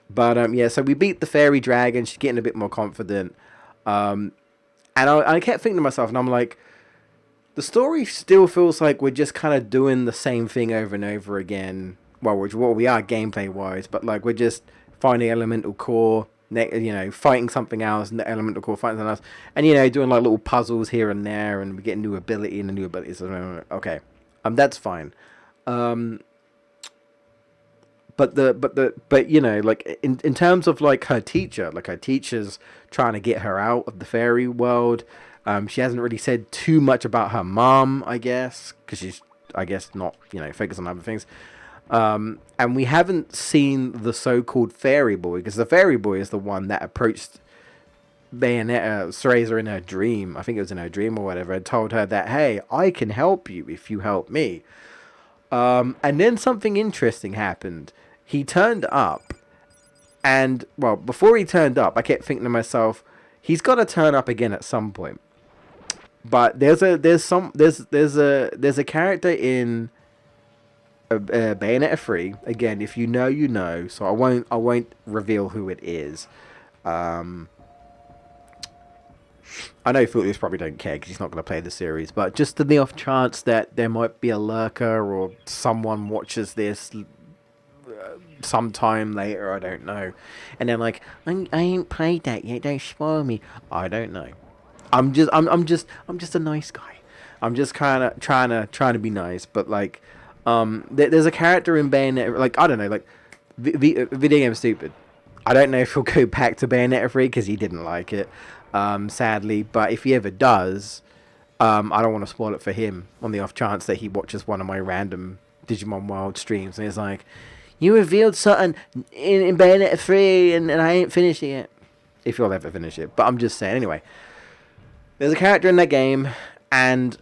Speaker 1: but yeah, so we beat the fairy dragon. She's getting a bit more confident. Um, and I kept thinking to myself, and I'm like, the story still feels like we're just kind of doing the same thing over and over again. Well, we are gameplay wise, but like we're just finding elemental core, fighting something else, and the elemental core fighting something else, and doing like little puzzles here and there, and we get new ability and a new ability. So okay, that's fine. Um, but like in terms of like her teacher, like her teacher's trying to get her out of the fairy world. She hasn't really said too much about her mom, I guess, because she's, I guess, not focused on other things. And we haven't seen the so-called fairy boy, because the fairy boy is the one that approached Bayonetta, Cereza in her dream. I think it was in her dream or whatever, and told her that, hey, I can help you if you help me. And then something interesting happened. He turned up, and well, before he turned up, I kept thinking to myself, he's got to turn up again at some point. But there's a character in Bayonetta 3. Again, if you know, you know. So I won't reveal who it is. I know Footloose probably don't care because he's not going to play the series. But just in the off chance that there might be a lurker or someone watches this sometime later, I don't know, and then like, I ain't played that yet. Don't spoil me. I don't know. I'm just a nice guy. I'm just kind of trying to be nice, but like, there's a character in Bayonetta, like, I don't know, like, video game stupid. I don't know if he'll go back to Bayonetta 3 because he didn't like it, sadly. But if he ever does, I don't want to spoil it for him on the off chance that he watches one of my random Digimon World streams and he's like, "You revealed something in Bayonetta 3 and I ain't finished it yet." If you'll ever finish it. But I'm just saying, anyway. There's a character in that game, and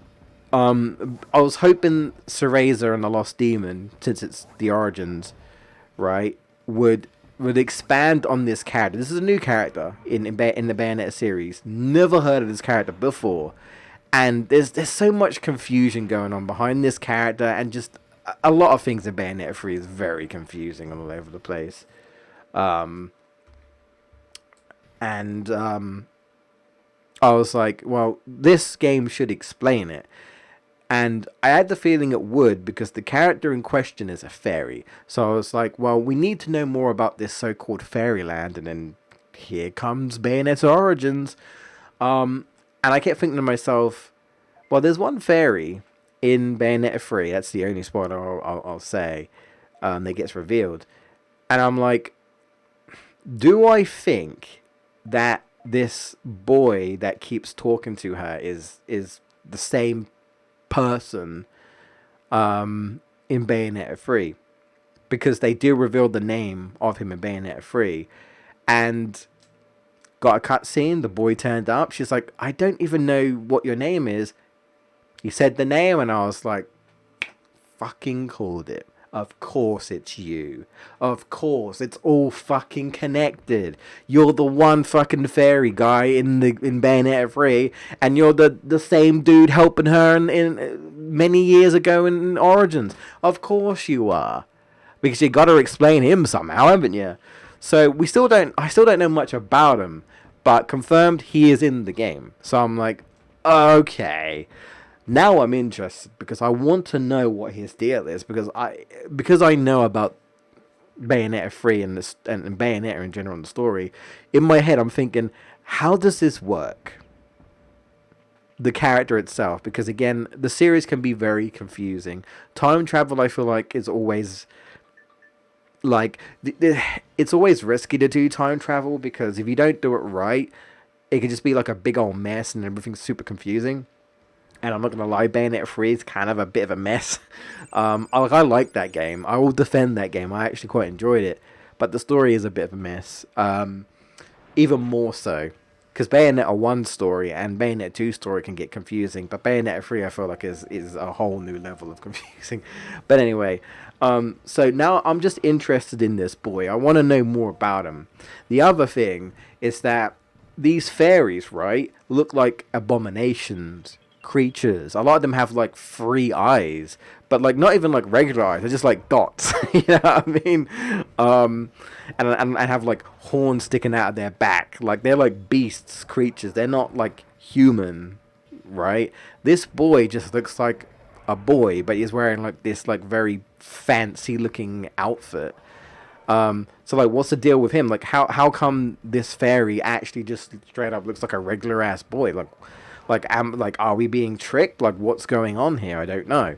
Speaker 1: I was hoping Cereza and the Lost Demon, since it's the Origins, right, would expand on this character. This is a new character in the Bayonetta series. Never heard of this character before, and there's so much confusion going on behind this character, and just a lot of things in Bayonetta 3 is very confusing all over the place. I was like, well, this game should explain it. And I had the feeling it would because the character in question is a fairy. So I was like, well, we need to know more about this so-called fairyland. And then here comes Bayonetta Origins. And I kept thinking to myself, well, there's one fairy in Bayonetta 3. That's the only spoiler I'll say. That gets revealed, and I'm like, do I think that this boy that keeps talking to her is the same person in Bayonetta 3? Because they do reveal the name of him in Bayonetta 3, and got a cutscene. The boy turned up. She's like, I don't even know what your name is. He said the name, and I was like, fucking called it. Of course it's you. Of course, it's all fucking connected. You're the one fucking fairy guy in Bayonetta 3, and you're the same dude helping her in many years ago in Origins. Of course you are. Because you got to explain him somehow, haven't you? So I still don't know much about him, but confirmed he is in the game. So I'm like, okay, now I'm interested because I want to know what his deal is because I know about Bayonetta 3 and Bayonetta in general in the story. In my head, I'm thinking, how does this work? The character itself, because again, the series can be very confusing. Time travel, I feel like, is always like it's always risky to do time travel because if you don't do it right, it can just be like a big old mess and everything's super confusing. And I'm not gonna lie, Bayonetta 3 is kind of a bit of a mess. I like that game. I will defend that game. I actually quite enjoyed it, but the story is a bit of a mess. Even more so, because Bayonetta 1 story and Bayonetta 2 story can get confusing, but Bayonetta 3 I feel like is a whole new level of confusing. But anyway, so now I'm just interested in this boy. I want to know more about him. The other thing is that these fairies, right, look like abominations, creatures. A lot of them have like 3 eyes, but like not even like regular eyes. They're just like dots. You know what I mean? And have like horns sticking out of their back. Like they're like beasts, creatures. They're not like human, right? This boy just looks like a boy, but he's wearing like this like very fancy looking outfit. So like, what's the deal with him? Like, how come this fairy actually just straight up looks like a regular ass boy? Like, are we being tricked? Like, what's going on here? I don't know.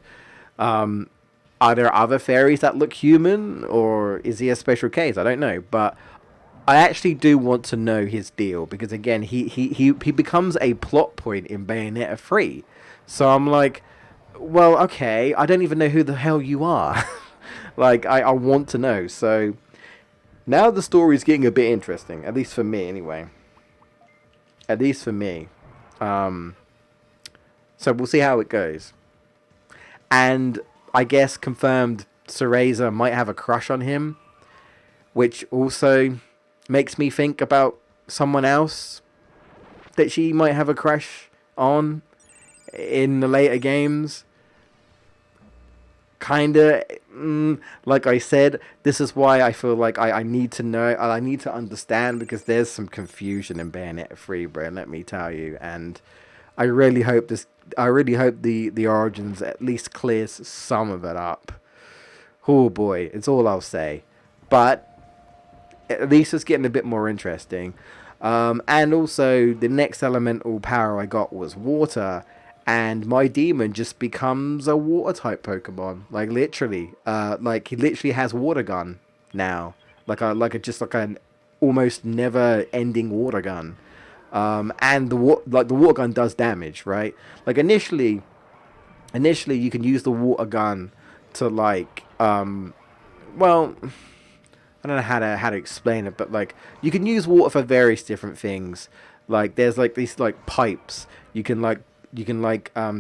Speaker 1: Are there other fairies that look human, or is he a special case? I don't know, but I actually do want to know his deal because again, he becomes a plot point in Bayonetta 3. So I'm like, well, okay, I don't even know who the hell you are. Like, I want to know. So now the story's getting a bit interesting, at least for me, anyway. At least for me. So we'll see how it goes. And I guess confirmed Cereza might have a crush on him, which also makes me think about someone else that she might have a crush on in the later games. Kinda, like I said, this is why I feel like I need to know, I need to understand, because there's some confusion in Bayonetta 3, bro, let me tell you, and I really hope the Origins at least clears some of it up. Oh boy, it's all I'll say. But at least it's getting a bit more interesting. And also, the next elemental power I got was water, and my demon just becomes a water type Pokemon. Like literally, like he literally has water gun now, just like an almost never ending water gun. And the water gun does damage, right? Like initially you can use the water gun to like, well, I don't know how to explain it, but like you can use water for various different things. Like there's like these like pipes. You can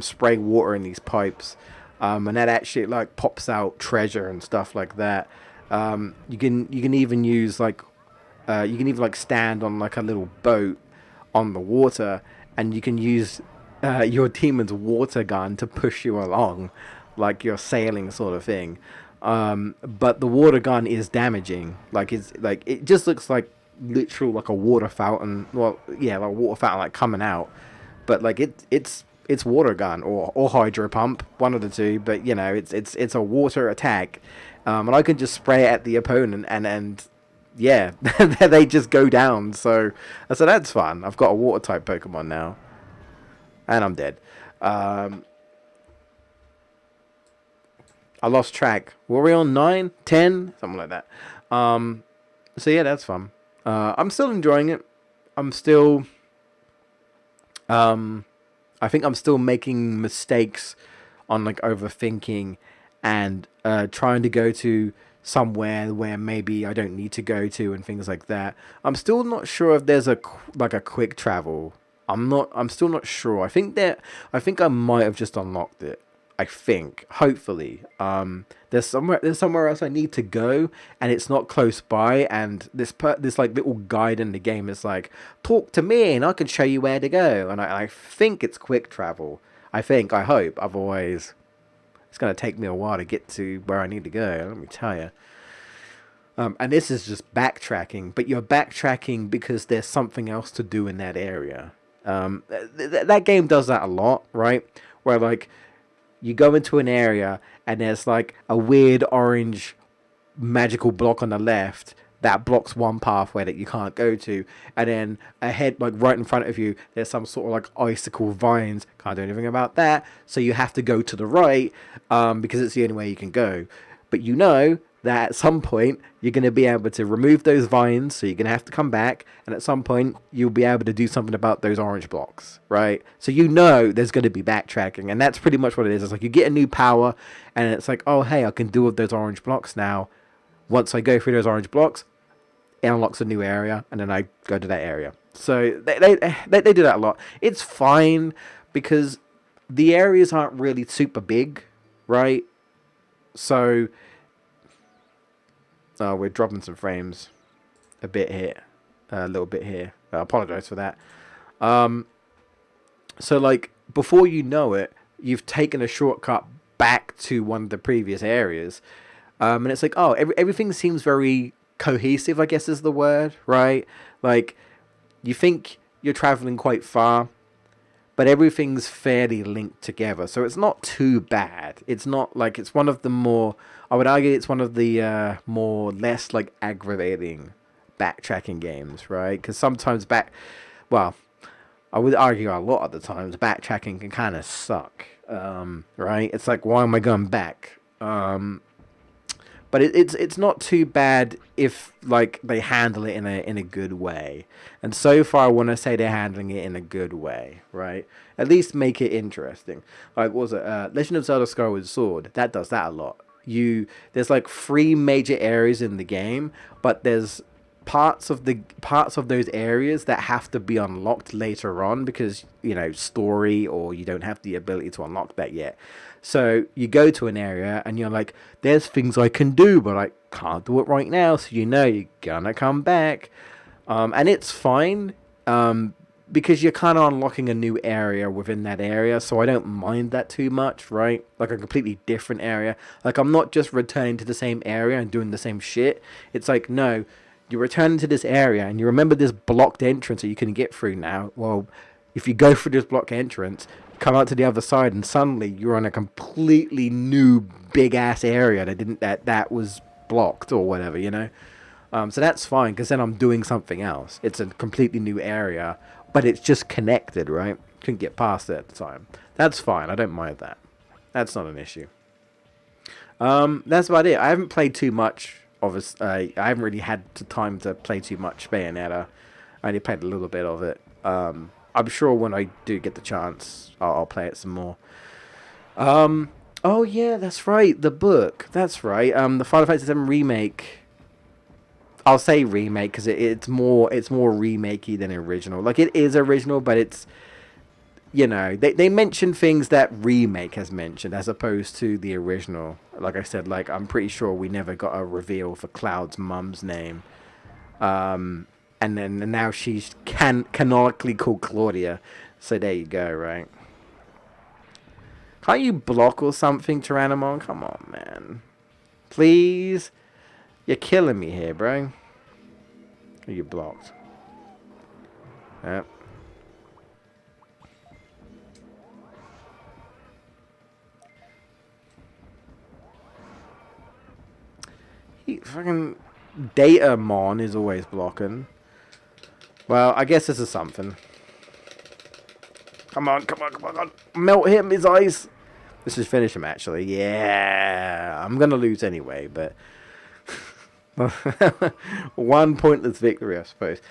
Speaker 1: spray water in these pipes, and that actually like pops out treasure and stuff like that. You can even use like you can even like stand on like a little boat on the water, and you can use your demon's water gun to push you along, like you're sailing sort of thing. But the water gun is damaging. Like it just looks like literal like a water fountain. Well, yeah, like a water fountain like coming out. But like it's water gun or hydro pump, one of the two. But you know, it's a water attack, and I can just spray it at the opponent and yeah, they just go down. So that's fun. I've got a water type Pokemon now, and I'm dead. I lost track. Were we on 9, 10, something like that? So yeah, that's fun. I'm still enjoying it. I'm still, I think I'm still making mistakes on like overthinking and trying to go to somewhere where maybe I don't need to go to and things like that. I'm still not sure if there's like a quick travel. I'm still not sure. I think I might have just unlocked it. I think, hopefully. There's somewhere else I need to go, and it's not close by. And this like little guide in the game is like, talk to me, and I can show you where to go. And I think it's quick travel. I hope. Otherwise, it's gonna take me a while to get to where I need to go. Let me tell you. And this is just backtracking, but you're backtracking because there's something else to do in that area. That game does that a lot, right? Where like you go into an area and there's like a weird orange magical block on the left that blocks one pathway that you can't go to, and then ahead, like right in front of you, there's some sort of like icicle vines. Can't do anything about that, so you have to go to the right, because it's the only way you can go. But you know that at some point you're going to be able to remove those vines, so you're going to have to come back, and at some point you'll be able to do something about those orange blocks, right? So you know there's going to be backtracking, and that's pretty much what it is. It's like you get a new power, and it's like, oh hey, I can deal with those orange blocks now. Once I go through those orange blocks, it unlocks a new area, and then I go to that area. So they do that a lot. It's fine because the areas aren't really super big, right? So we're dropping some frames a bit here, a little bit here. I apologize for that. So like before you know it, you've taken a shortcut back to one of the previous areas, and it's like, oh, everything seems very cohesive, I guess is the word, right? Like you think you're traveling quite far, but everything's fairly linked together, so it's not too bad. It's not like it's one of the more, I would argue it's one of the more less like aggravating backtracking games, right? Because sometimes well, I would argue a lot of the times backtracking can kind of suck, right? It's like, why am I going back? But it's not too bad if like they handle it in a good way. And so far, I want to say they're handling it in a good way, right? At least make it interesting. Like, what was it Legend of Zelda: Skyward Sword? That does that a lot. There's like 3 major areas in the game, but there's parts of those areas that have to be unlocked later on because story, or you don't have the ability to unlock that yet. So you go to an area and you're like, there's things I can do, but I can't do it right now. So you're gonna come back, and it's fine, because you're kind of unlocking a new area within that area. So I don't mind that too much, right? Like a completely different area. Like I'm not just returning to the same area and doing the same shit. It's like, no, you return to this area and you remember this blocked entrance that you can get through now. Well, if you go through this blocked entrance, come out to the other side, and suddenly you're on a completely new big ass area that was blocked or whatever, So that's fine because then I'm doing something else. It's a completely new area, but it's just connected, right? Couldn't get past it at the time. That's fine. I don't mind that. That's not an issue. That's about it. I haven't played too much. Obviously, I haven't really had the time to play too much Bayonetta. I only played a little bit of it. I'm sure when I do get the chance, I'll play it some more. Oh yeah, that's right. The book. That's right. The Final Fantasy VII remake. I'll say remake because it's more remakey than original. Like it is original, but it's they mention things that remake has mentioned as opposed to the original. Like I said, like I'm pretty sure we never got a reveal for Cloud's mum's name. And now she's canonically called Claudia. So there you go, right? Can't you block or something, Tyrannomon? Come on, man. Please? You're killing me here, bro. You blocked. Yep. Fucking Datamon is always blocking. Well, I guess this is something. Come on. Melt him, his eyes. Let's just finish him, actually. Yeah, I'm gonna lose anyway, but 1 pointless victory, I suppose.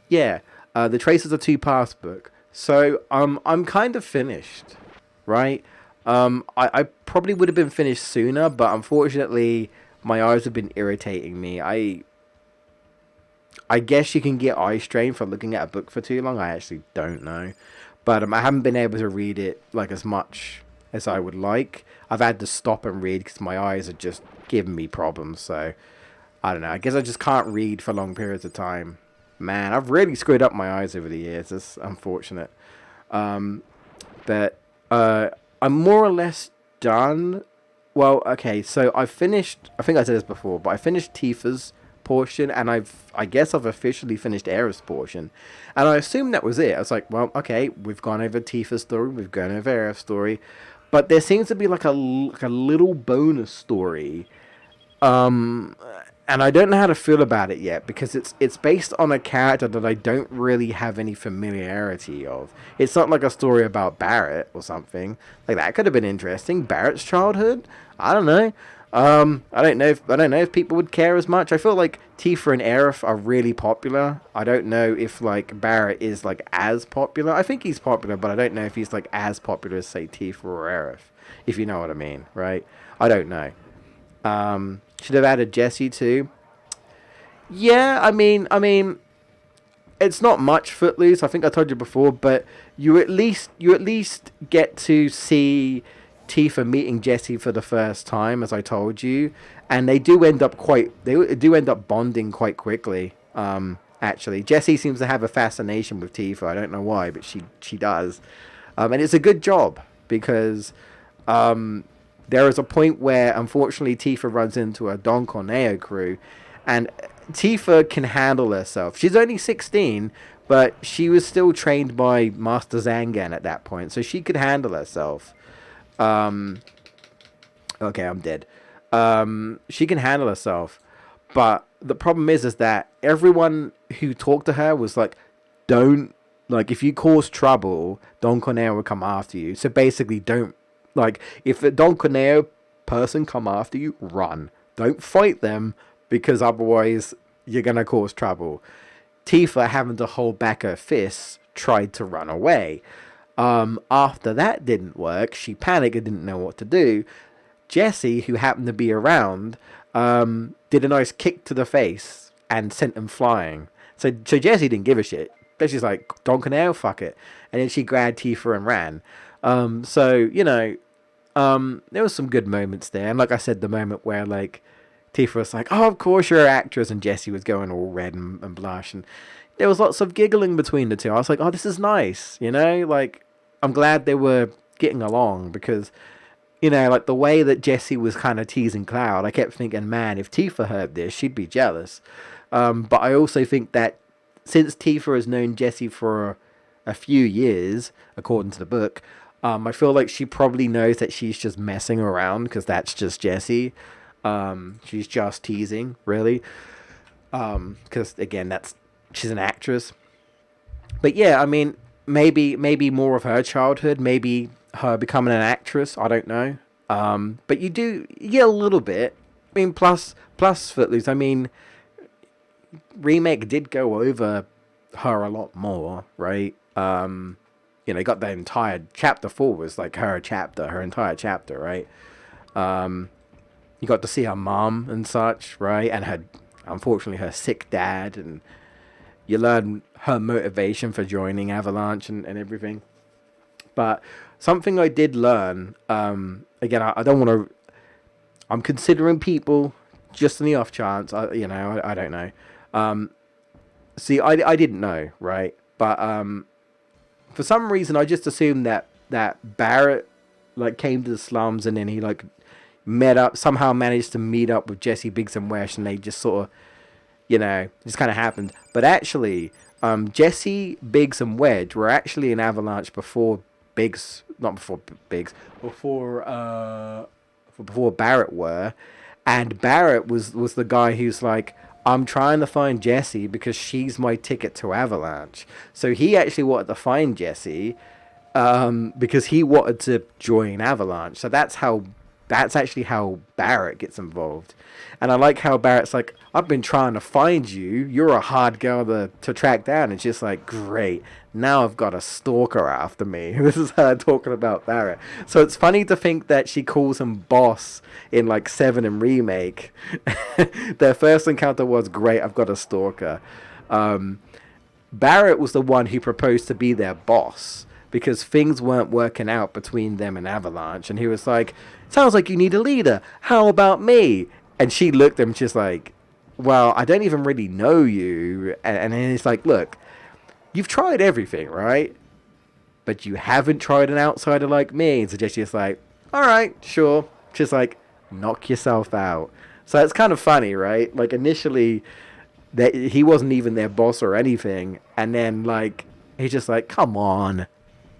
Speaker 1: Yeah, the Traces of Two Paths book. So I'm kind of finished, right? I probably would have been finished sooner, but unfortunately, my eyes have been irritating me. I guess you can get eye strain for looking at a book for too long. I actually don't know, but I haven't been able to read it like as much as I would like. I've had to stop and read because my eyes are just giving me problems. So I don't know. I guess I just can't read for long periods of time. Man, I've really screwed up my eyes over the years. It's unfortunate. But I'm more or less done. Well, okay, so I finished. I think I said this before, but I finished Tifa's portion, and I guess I've officially finished Aerith's portion, and I assumed that was it. I was like, well, okay, we've gone over Tifa's story, we've gone over Aerith's story, but there seems to be like a little bonus story, um, and I don't know how to feel about it yet because it's based on a character that I don't really have any familiarity of. It's not like a story about Barrett or something. Like that could have been interesting. Barrett's childhood. I don't know. I don't know if people would care as much. I feel like Tifa and Aerith are really popular. I don't know if like Barrett is like as popular. I think he's popular, but I don't know if he's like as popular as say Tifa or Aerith. If you know what I mean, right? I don't know. Should have added Jesse too. Yeah, I mean, it's not much Footloose. I think I told you before, but you at least get to see Tifa meeting Jesse for the first time, as I told you, and they do end up bonding quite quickly. Actually, Jesse seems to have a fascination with Tifa. I don't know why, but she does, and it's a good job because there is a point where, unfortunately, Tifa runs into a Don Corneo crew, and Tifa can handle herself. She's only 16, but she was still trained by Master Zangan at that point, so she could handle herself. Um, okay, I'm dead. She can handle herself, but the problem is that everyone who talked to her was like, "Don't like if you cause trouble, Don Corneo will come after you." So basically, don't like if a Don Corneo person come after you, run. Don't fight them because otherwise you're gonna cause trouble. Tifa, having to hold back her fists, tried to run away. After that didn't work, she panicked and didn't know what to do. Jesse, who happened to be around, did a nice kick to the face and sent him flying. So Jesse didn't give a shit. But she's like, Don Canale, fuck it. And then she grabbed Tifa and ran. There was some good moments there. And like I said, the moment where, like, Tifa was like, oh, of course you're an actress. And Jesse was going all red and blush. And there was lots of giggling between the two. I was like, oh, this is nice. You know, like, I'm glad they were getting along because, you know, like the way that Jessie was kind of teasing Cloud, I kept thinking, man, if Tifa heard this, she'd be jealous. But I also think that since Tifa has known Jessie for a few years, according to the book, I feel like she probably knows that she's just messing around because that's just Jessie. She's just teasing, really. Because again, she's an actress. But yeah, I mean, maybe more of her childhood, maybe her becoming an actress. I don't know. But you get a little bit. I mean, plus Footloose. I mean, remake did go over her a lot more, right? Got the entire chapter 4 was like her entire chapter, right? You got to see her mom and such, right? And unfortunately, her sick dad, and you learn her motivation for joining Avalanche and everything. But something I did learn, again, I don't want to. I'm considering people just in the off chance. I don't know. See, I didn't know, right? But for some reason, I just assumed that Barrett like came to the slums and then he like somehow managed to meet up with Jesse, Biggs, and Wesh, and they just sort of, just kind of happened. But actually, Jesse, Biggs, and Wedge were actually in Avalanche before Biggs, not before Biggs, before Barrett were, and Barrett was the guy who's like, I'm trying to find Jessie because she's my ticket to Avalanche. So he actually wanted to find Jessie, because he wanted to join Avalanche. So that's actually how Barrett gets involved. And I like how Barrett's like, I've been trying to find you. You're a hard girl to track down. It's just like, great. Now I've got a stalker after me. This is her talking about Barrett. So it's funny to think that she calls him boss in like 7 and Remake. Their first encounter was, great, I've got a stalker. Barrett was the one who proposed to be their boss because things weren't working out between them and Avalanche. And he was like, sounds like you need a leader. How about me? And she looked at him just like, well, I don't even really know you. And then he's like, look, you've tried everything, right? But you haven't tried an outsider like me. And so Jesse's like, all right, sure. Just like, knock yourself out. So it's kind of funny, right? Like initially, that he wasn't even their boss or anything. And then like, he's just like, come on,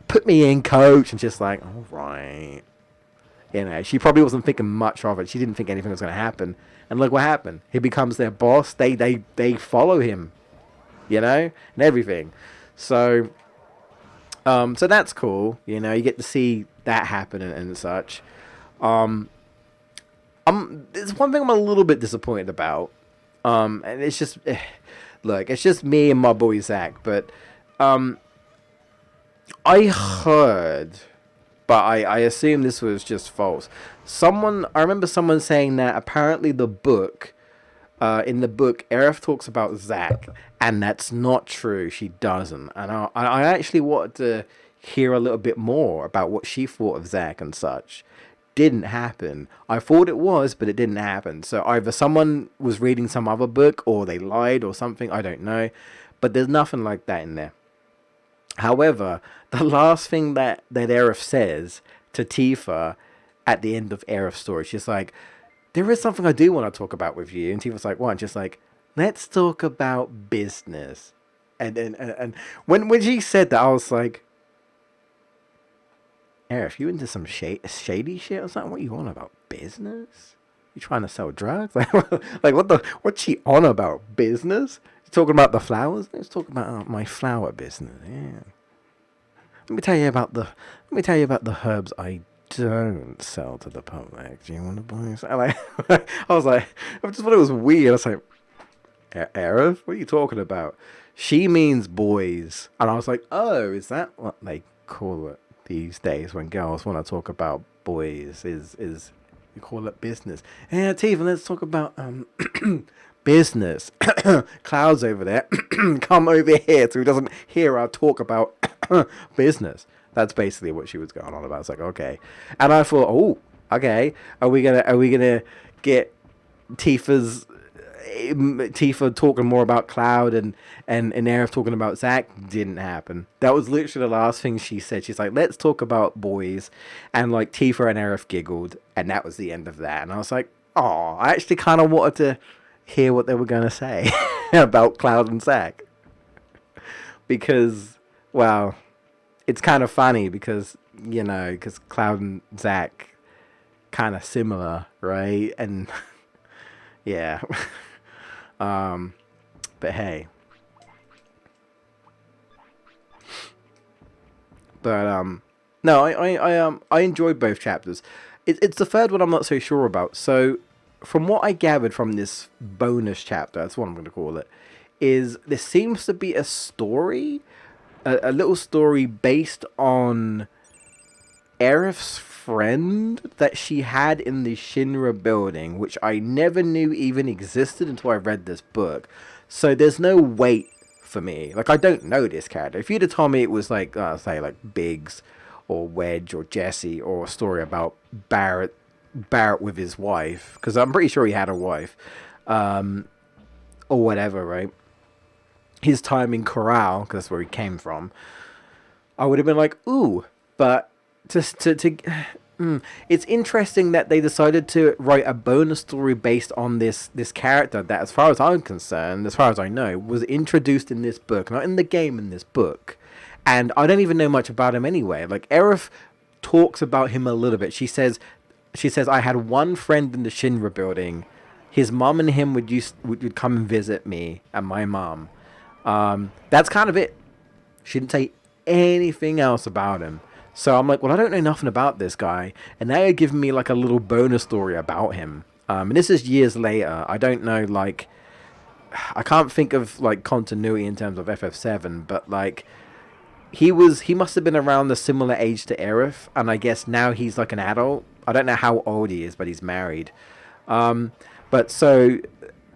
Speaker 1: put me in, coach. And just like, all right. You know, she probably wasn't thinking much of it. She didn't think anything was going to happen. And look what happened. He becomes their boss. They follow him, you know, and everything. So, so that's cool. You know, you get to see that happen and such. There's one thing I'm a little bit disappointed about. And it's just, look, it's just me and my boy Zach. But I heard, but I assume this was just false. I remember someone saying that apparently in the book, Aerith talks about Zack, and that's not true. She doesn't. And I actually wanted to hear a little bit more about what she thought of Zack and such. Didn't happen. I thought it was, but it didn't happen. So either someone was reading some other book, or they lied, or something. I don't know. But there's nothing like that in there. However, the last thing that Aerith says to Tifa at the end of Aerith's story, she's like, there is something I do want to talk about with you. And Tifa's like, what? Just like, let's talk about business. And when she said that, I was like, Aerith, you into some shady shit or something? What you on about? Business? You trying to sell drugs? Like what's she on about? Business? You talking about the flowers? Let's talk about my flower business. Yeah. Let me tell you about the herbs I don't sell to the public. Do you want to buy some? Like, I was like, I just thought it was weird. I was like, Aerith, what are you talking about? She means boys. And I was like, oh, is that what they call it these days when girls want to talk about boys? Is you call it business? Yeah, Tifa, let's talk about business. Cloud's over there. Come over here so he doesn't hear our talk about business. That's basically what she was going on about. It's like, okay. And I thought, oh, okay. Are we gonna get Tifa talking more about Cloud and Aerith talking about Zack? Didn't happen. That was literally the last thing she said. She's like, let's talk about boys. And like Tifa and Aerith giggled, and that was the end of that. And I was like, oh, I actually kind of wanted to hear what they were gonna say about Cloud and Zack. Because, well, it's kind of funny because, you know, because Cloud and Zack kind of similar, right? And yeah. But hey. But no, I enjoyed both chapters. It's the third one I'm not so sure about. So from what I gathered from this bonus chapter, that's what I'm going to call it, is there seems to be a story, a little story based on Aerith's friend that she had in the Shinra building, which I never knew even existed until I read this book. So there's no weight for me. Like, I don't know this character. If you'd have told me it was like, say, like Biggs or Wedge or Jesse, or a story about Barrett with his wife, because I'm pretty sure he had a wife, or whatever, right? His time in Corral, because that's where he came from, I would have been like, ooh. But it's interesting that they decided to write a bonus story based on this character that, as far as I'm concerned, as far as I know, was introduced in this book, not in the game, in this book. And I don't even know much about him anyway. Like, Aerith talks about him a little bit. She says, I had one friend in the Shinra building. His mom and him would come and visit me and my mom. That's kind of it. She didn't say anything else about him. So I'm like, well, I don't know nothing about this guy, and now you're giving me like a little bonus story about him. And this is years later. I don't know, like, I can't think of like continuity in terms of FF7, but like he must have been around the similar age to Aerith, and I guess now he's like an adult. I don't know how old he is, but he's married. But so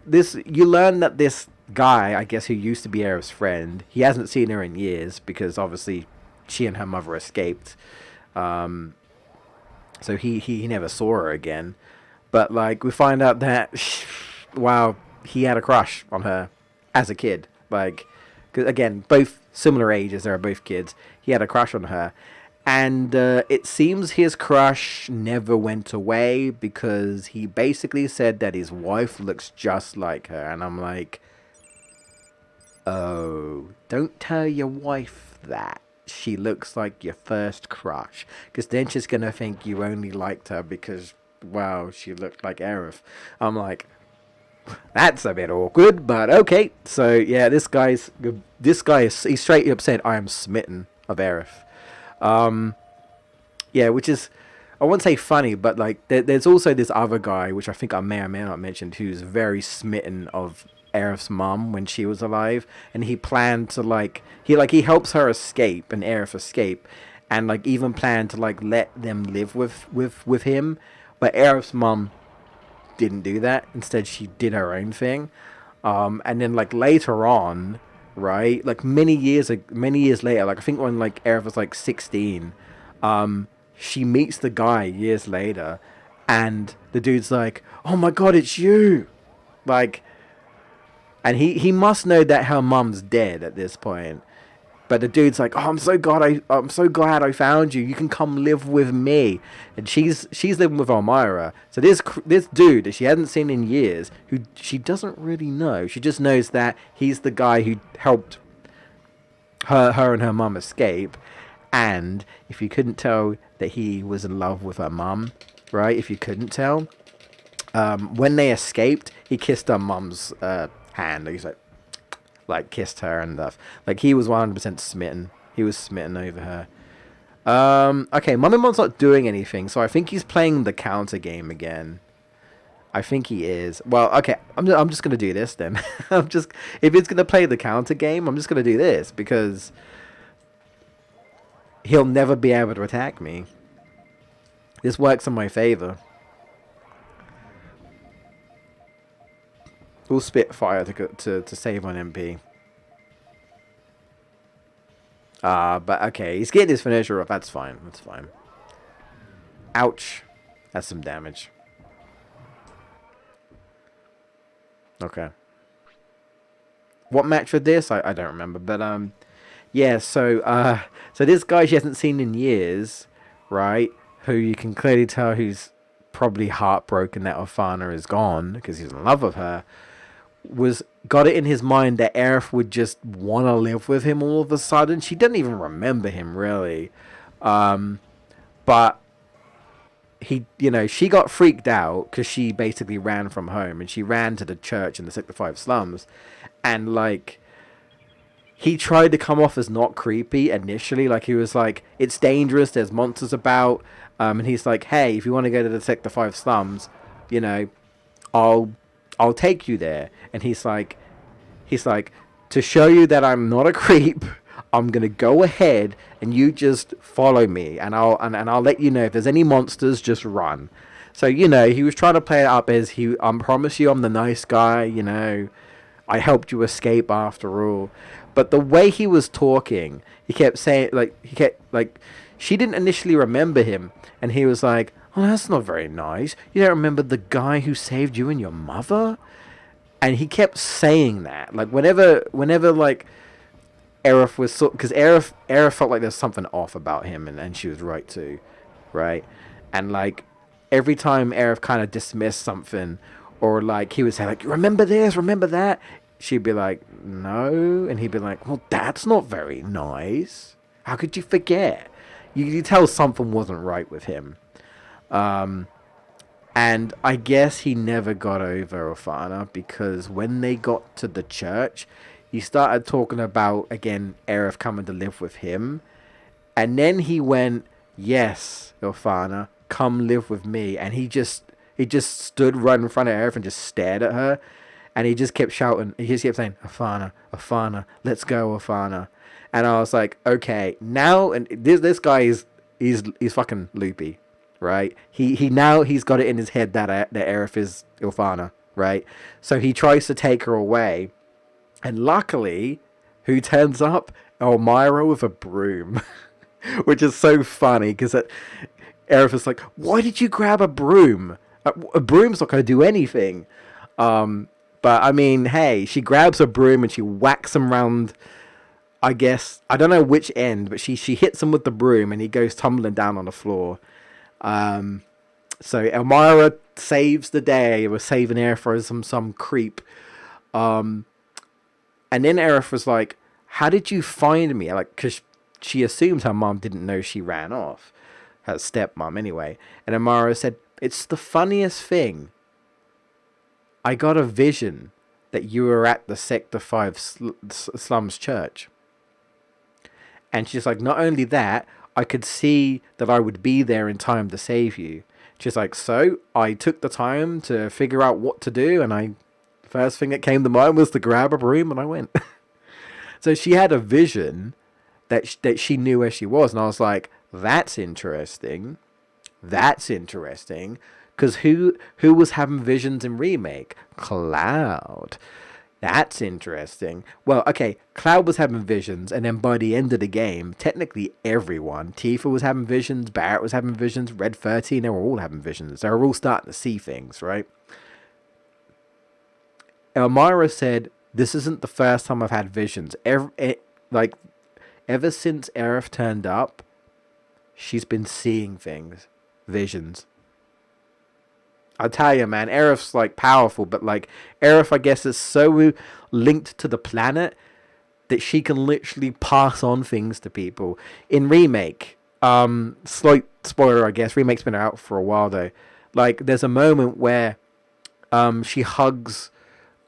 Speaker 1: this you learn that this guy, I guess, who used to be Aerith's friend, he hasn't seen her in years because obviously she and her mother escaped. Um, so he never saw her again. But like we find out that wow, he had a crush on her as a kid. Like, 'cause again, both similar ages, they're both kids. He had a crush on her, and it seems his crush never went away because he basically said that his wife looks just like her, and I'm like, oh, don't tell your wife that. She looks like your first crush, because then she's gonna think you only liked her because, wow, she looked like Aerith. I'm like, that's a bit awkward, but okay. So yeah, this guy is he straight up said, "I am smitten of Aerith." Yeah, which is I wouldn't say funny, but like there's also this other guy, which I think I may or may not mentioned, who's very smitten of Aerith's mum when she was alive, and he planned to he helps her escape and Aerith escape, and like even planned to like let them live with him, but Aerith's mum didn't do that. Instead, she did her own thing. And then like later on, right, like many years later, like I think when like Aerith was like 16, she meets the guy years later, and the dude's like, "Oh my god, it's you!" Like, and he must know that her mum's dead at this point. But the dude's like, "Oh, I'm so glad I found you. You can come live with me." And she's living with Elmira. So this dude that she hasn't seen in years, who she doesn't really know. She just knows that he's the guy who helped her and her mum escape. And if you couldn't tell that he was in love with her mum, right? If you couldn't tell, when they escaped, he kissed her mum's hand. He's like kissed her and stuff. Like he was 100% smitten. He was smitten over her. Okay, Mummymon's not doing anything, so I think he's playing the counter game again. I think he is. Well, okay, I'm just gonna do this then. If it's gonna play the counter game, I'm just gonna do this because he'll never be able to attack me. This works in my favor. We'll Spitfire to save on MP. But okay, he's getting his finisher off. That's fine. That's fine. Ouch. That's some damage. Okay. What match for this? I don't remember. But yeah, so this guy she hasn't seen in years, right? Who you can clearly tell who's probably heartbroken that Ofana is gone because he's in love with her. Got it in his mind that Aerith would just want to live with him all of a sudden. She didn't even remember him really, but she got freaked out because she basically ran from home and she ran to the church in the Sector 5 slums, and like he tried to come off as not creepy initially. Like he was like, "It's dangerous. There's monsters about," and he's like, "Hey, if you want to go to the Sector 5 slums, I'll take you there." And he's like, to show you that I'm not a creep, I'm gonna go ahead and you just follow me, and I'll let you know if there's any monsters, just run. So he was trying to play it up as I promise you I'm the nice guy. I helped you escape after all. But the way he was talking, he kept saying she didn't initially remember him, and he was like, "Oh, that's not very nice. You don't remember the guy who saved you and your mother?" And he kept saying that, like whenever like Aerith was because Aerith felt like there's something off about him, and she was right too, right? And like every time Aerith kind of dismissed something, or like he would say like, "Remember this, remember that," she'd be like, "No," and he'd be like, "Well, that's not very nice. How could you forget?" You tell something wasn't right with him. And I guess he never got over Ofana because when they got to the church, he started talking about, again, Aerith coming to live with him. And then he went, yes, Ilfana, come live with me. And he just stood right in front of Aerith and just stared at her. And he just kept shouting. He just kept saying, Afana, Afana, let's go, Afana. And I was like, okay, now, and this guy he's fucking loopy, right? He's got it in his head that Aerith is Ilfana, right? So he tries to take her away, and luckily, who turns up? Elmira with a broom, which is so funny because Aerith is like, why did you grab a broom? A broom's not going to do anything. But I mean, hey, she grabs a broom and she whacks him round. I guess I don't know which end, but she hits him with the broom and he goes tumbling down on the floor. So Elmira saves the day. We're saving Aerith from some creep. And then Aerith was like, "How did you find me?" Like, because she assumed her mom didn't know she ran off, her stepmom anyway. And Elmira said, "It's the funniest thing. I got a vision that you were at the Sector 5 slums church." And she's like, not only that, I could see that I would be there in time to save you. She's like, so I took the time to figure out what to do, and first thing that came to mind was to grab a broom, and I went. So she had a vision that she knew where she was, and I was like, that's interesting. That's interesting. Because who was having visions in Remake? Cloud. That's interesting. Well, okay, Cloud was having visions, and then by the end of the game, technically everyone, Tifa was having visions, Barrett was having visions, Red 13, they were all having visions. They were all starting to see things, right? Elmira said, this isn't the first time I've had visions. Ever since Aerith turned up, she's been seeing things. Visions. I tell you, man, Aerith's like powerful, but like Aerith, I guess, is so linked to the planet that she can literally pass on things to people. In Remake, slight spoiler, I guess, Remake's been out for a while though. Like, there's a moment where she hugs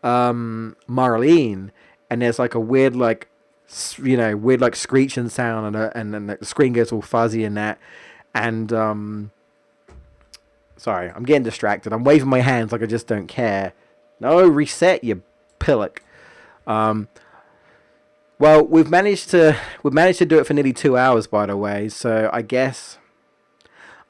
Speaker 1: Marlene, and there's like a weird like screeching sound, and then the screen gets all fuzzy and that, and sorry, I'm getting distracted. I'm waving my hands like I just don't care. No, reset, you pillock. Well, we've managed to do it for nearly 2 hours, by the way. So I guess,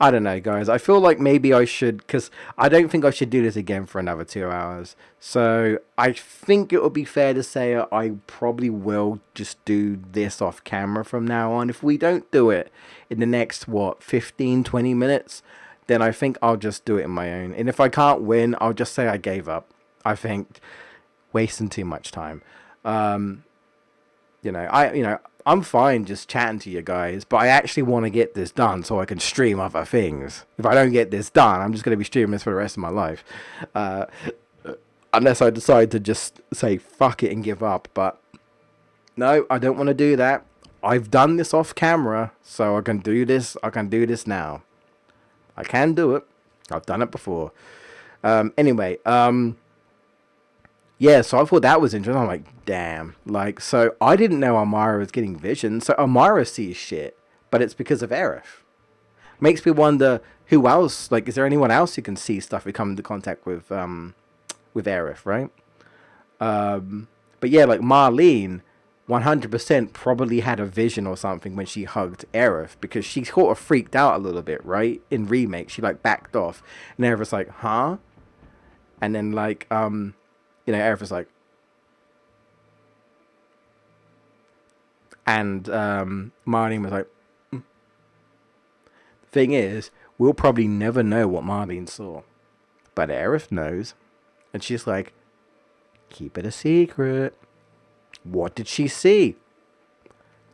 Speaker 1: I don't know, guys. I feel like maybe I should, because I don't think I should do this again for another 2 hours. So I think it would be fair to say I probably will just do this off camera from now on. If we don't do it in the next, 15, 20 minutes, then I think I'll just do it in my own. And if I can't win, I'll just say I gave up. I think wasting too much time. I'm fine just chatting to you guys, but I actually want to get this done so I can stream other things. If I don't get this done, I'm just going to be streaming this for the rest of my life. Unless I decide to just say fuck it and give up. But no, I don't want to do that. I've done this off camera, so I can do this. I can do this now. I can do it. I've done it before. Anyway, yeah, so I thought that was interesting. I'm like, damn. Like, so I didn't know Elmira was getting visions. So Elmira sees shit, but it's because of Aerith. Makes me wonder who else, like, is there anyone else who can see stuff we come into contact with Aerith, right? But yeah, like Marlene 100% probably had a vision or something when she hugged Aerith, because she sort of freaked out a little bit, right? In Remake, she like backed off, and Aerith's like, huh? And then like, Aerith was like, and Marlene was like, mm. Thing is, we'll probably never know what Marlene saw, but Aerith knows, and she's like, keep it a secret. What did she see?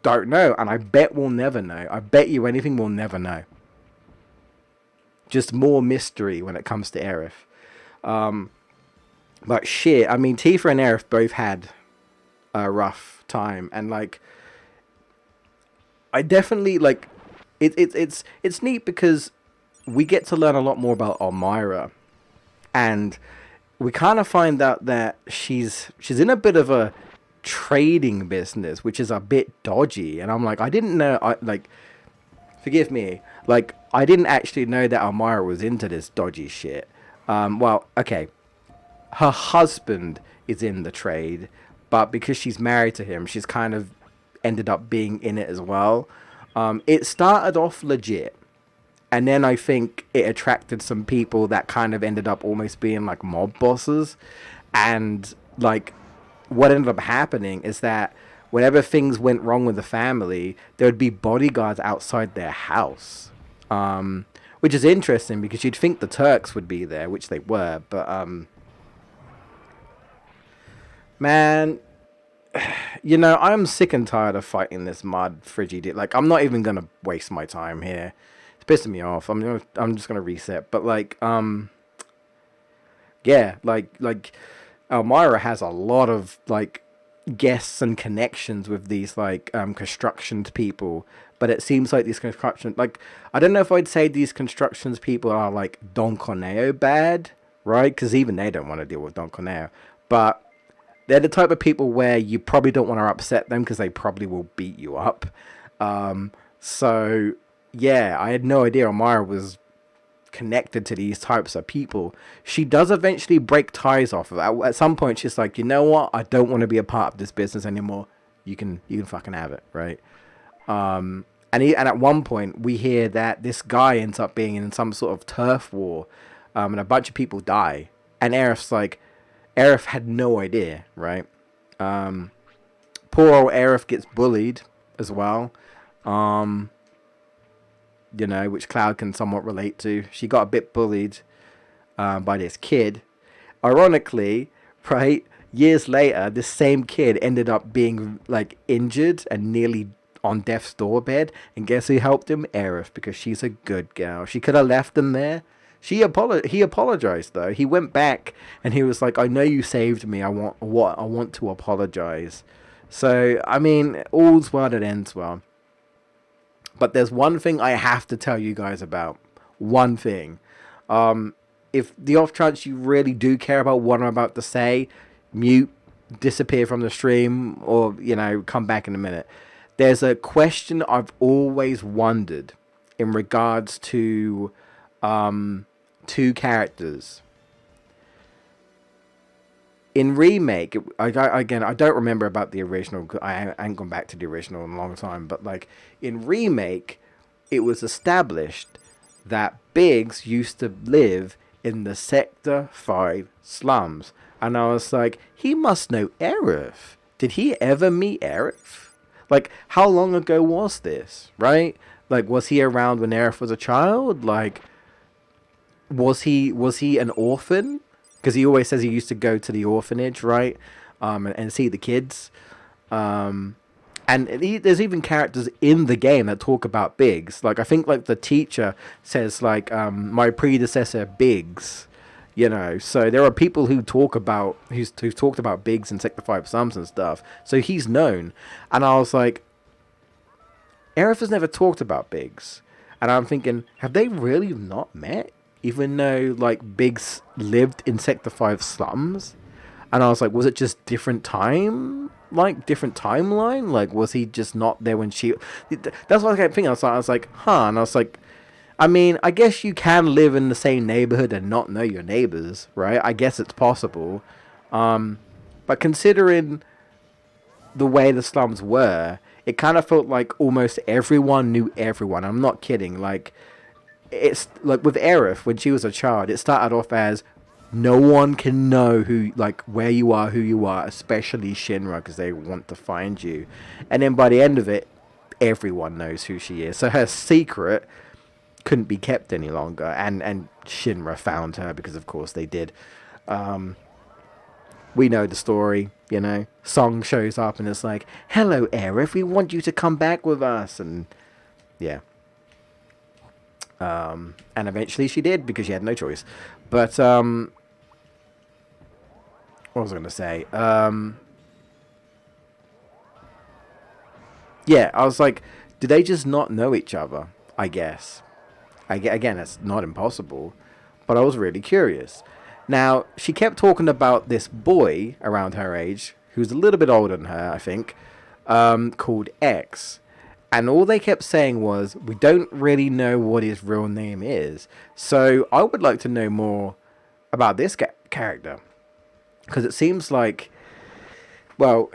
Speaker 1: Don't know, and I bet we'll never know. I bet you anything we'll never know. Just more mystery when it comes to Aerith. But shit, I mean, Tifa and Aerith both had a rough time, and like, I definitely like it's neat because we get to learn a lot more about Elmira, and we kind of find out that she's in a bit of a trading business, which is a bit dodgy. And I'm like, I didn't know. Forgive me. Like, I didn't actually know that Elmira was into this dodgy shit. Well, okay. Her husband is in the trade, but because she's married to him, she's kind of ended up being in it as well. It started off legit, and then I think it attracted some people that kind of ended up almost being like mob bosses. And like, what ended up happening is that whenever things went wrong with the family, there would be bodyguards outside their house. Which is interesting because you'd think the Turks would be there, which they were, but man, I'm sick and tired of fighting this mud frigid. Like, I'm not even gonna waste my time here. It's pissing me off. I'm just gonna reset. But yeah, like Elmira has a lot of like guests and connections with these like constructions people. But it seems like these construction, like, I don't know if I'd say these constructions people are like Don Corneo bad, right? Because even they don't want to deal with Don Corneo. But they're the type of people where you probably don't want to upset them because they probably will beat you up. So yeah, I had no idea Elmira was connected to these types of people. She does eventually break ties off of it. At some point, she's like, you know what? I don't want to be a part of this business anymore. You can fucking have it, right? And at one point we hear that this guy ends up being in some sort of turf war, and a bunch of people die. And Aerith had no idea, right? Poor old Aerith gets bullied as well, which Cloud can somewhat relate to. She got a bit bullied by this kid. Ironically, right, years later, this same kid ended up being like injured and nearly on death's doorbed, and guess who helped him? Aerith, because she's a good girl. She could have left him there. He apologized though. He went back and he was like, "I know you saved me. I want to apologize." So I mean, all's well that ends well. But there's one thing I have to tell you guys about. One thing. If the off chance you really do care about what I'm about to say, mute, disappear from the stream, or come back in a minute. There's a question I've always wondered in regards to two characters. In Remake, I don't remember about the original. I ain't gone back to the original in a long time. But like in Remake, it was established that Biggs used to live in the Sector 5 slums. And I was like, he must know Aerith. Did he ever meet Aerith? Like, how long ago was this, right? Like, was he around when Aerith was a child? Like, was he an orphan? Because he always says he used to go to the orphanage, right? And see the kids. There's even characters in the game that talk about Biggs. Like, I think, like, the teacher says, like, my predecessor, Biggs. So there are people who talk about who's talked about Biggs and Sector 5 Slums and stuff. So he's known. And I was like, Aerith has never talked about Biggs. And I'm thinking, have they really not met? Even though, like, Biggs lived in Sector 5 Slums? And I was like, was it just different time? Like, different timeline? Like, was he just not there when she... That's what I kept thinking. I was like, huh. And I was like, I mean, I guess you can live in the same neighborhood and not know your neighbors, right? I guess it's possible. But considering the way the slums were, it kind of felt like almost everyone knew everyone. I'm not kidding. Like, it's like with Aerith, when she was a child, it started off as no one can know who, like, where you are, who you are, especially Shinra, because they want to find you. And then by the end of it, everyone knows who she is. So her secret couldn't be kept any longer, and Shinra found her because of course they did. We know the story, Song shows up and it's like, hello Aerith, we want you to come back with us, and yeah. And eventually she did because she had no choice. But what was I gonna say? Yeah, I was like, do they just not know each other? I guess. Again, it's not impossible, but I was really curious. Now, she kept talking about this boy around her age who's a little bit older than her, I think, called X. And all they kept saying was, we don't really know what his real name is. So I would like to know more about this character. Because it seems like, well,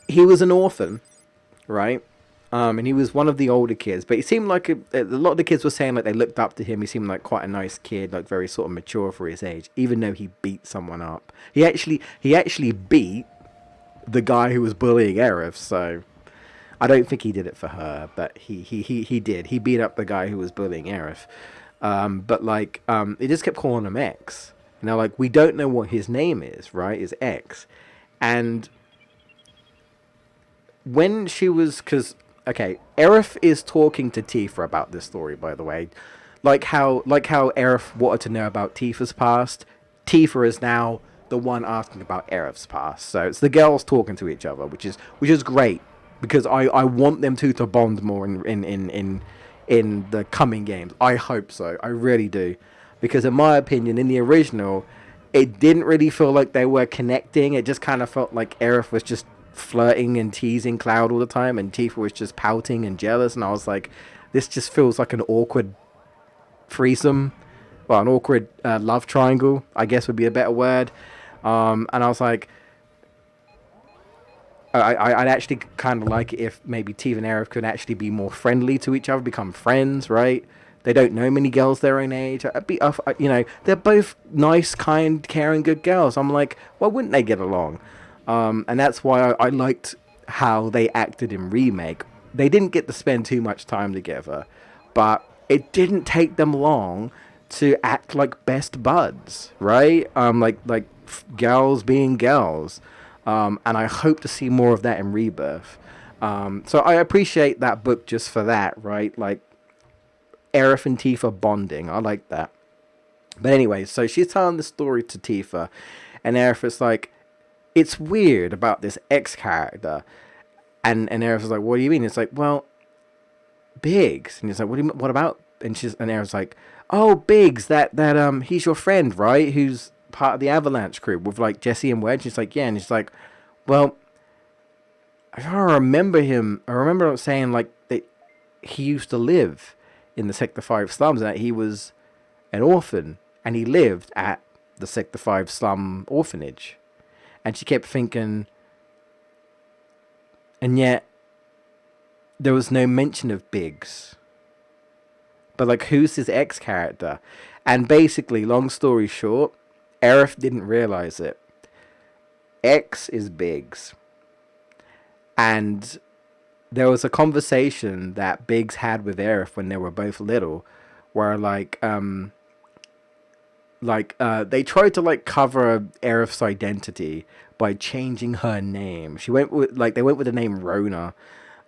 Speaker 1: he was an orphan, right? And he was one of the older kids, but he seemed like a lot of the kids were saying like they looked up to him. He seemed like quite a nice kid, like very sort of mature for his age, even though he beat someone up. He actually beat the guy who was bullying Aerith, so I don't think he did it for her, but he did. He beat up the guy who was bullying Aerith. But like, they just kept calling him X. And they're like, we don't know what his name is, right? Is X. And when she was, because okay, Aerith is talking to Tifa about this story, by the way. Like how Aerith wanted to know about Tifa's past. Tifa is now the one asking about Aerith's past. So it's the girls talking to each other, which is great because I want them to bond more in the coming games. I hope so. I really do, because in my opinion, in the original, it didn't really feel like they were connecting. It just kind of felt like Aerith was just flirting and teasing Cloud all the time, and Tifa was just pouting and jealous. And I was like, this just feels like an awkward threesome, well, an awkward love triangle, I guess would be a better word. And I was like, I'd actually kind of like it if maybe Tifa and Aerith could actually be more friendly to each other, become friends, right? They don't know many girls their own age. They're both nice, kind, caring, good girls. I'm like, why wouldn't they get along? And that's why I liked how they acted in Remake. They didn't get to spend too much time together, but it didn't take them long to act like best buds, right? Like girls being girls. And I hope to see more of that in Rebirth. So I appreciate that book just for that, right? Like Aerith and Tifa bonding. I like that. But anyway, so she's telling the story to Tifa, and Aerith is like, it's weird about this X character. And Aerith is like, what do you mean? It's like, well, Biggs. And he's like, what about? And Aerith's like, oh, Biggs, that he's your friend, right? Who's part of the Avalanche crew with like Jesse and Wedge. She's like, yeah. And she's like, well, I remember him. I remember saying like that he used to live in the Sector 5 slums, and that he was an orphan, and he lived at the Sector 5 slum orphanage. And she kept thinking, and yet there was no mention of Biggs. But like, who's his X character? And basically, long story short, Aerith didn't realize it. X is Biggs. And there was a conversation that Biggs had with Aerith when they were both little, where they tried to like cover Aerith's identity by changing her name. They went with the name Rona.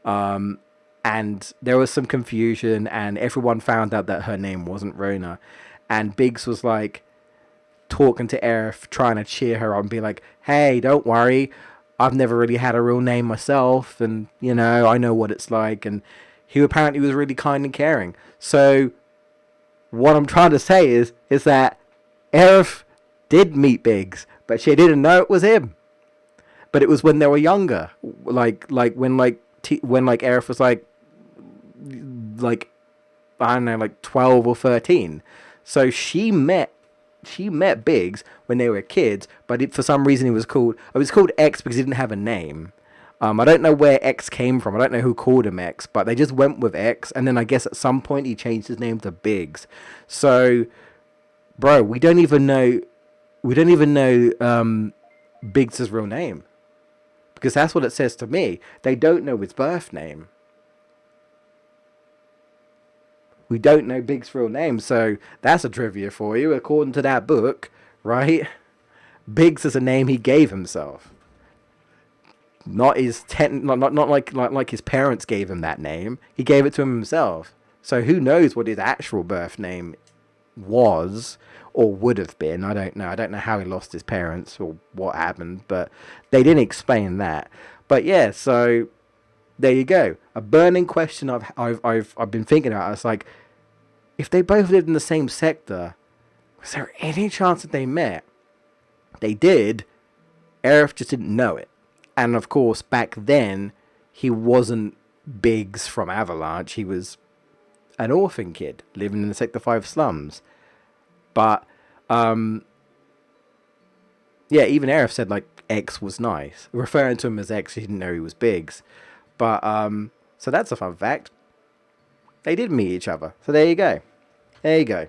Speaker 1: And there was some confusion, and everyone found out that her name wasn't Rona. And Biggs was like talking to Aerith, trying to cheer her on, be like, hey, don't worry, I've never really had a real name myself, and I know what it's like. And he apparently was really kind and caring. So what I'm trying to say is that Aerith did meet Biggs, but she didn't know it was him. But it was when they were younger, when Aerith was like I don't know, like 12 or 13. So she met Biggs when they were kids, but for some reason it was called X because he didn't have a name. I don't know where X came from. I don't know who called him X, but they just went with X, and then I guess at some point he changed his name to Biggs. So, bro, we don't even know Biggs' real name, because that's what it says to me. They don't know his birth name. We don't know Biggs' real name, so that's a trivia for you. According to that book, right? Biggs is a name he gave himself. Not like his parents gave him that name. He gave it to himself. So who knows what his actual birth name was or would have been. I don't know. I don't know how he lost his parents or what happened, but they didn't explain that. But yeah, so there you go. A burning question I've been thinking about. It's like, if they both lived in the same sector, was there any chance that they met? They did.
Speaker 4: Aerith just didn't know it. And of course, back then, he wasn't Biggs from Avalanche. He was an orphan kid living in the Sector 5 slums. But, yeah, even Aerith said, like, X was nice. Referring to him as X, she didn't know he was Biggs. But, so that's a fun fact. They did meet each other. So there you go. There you go.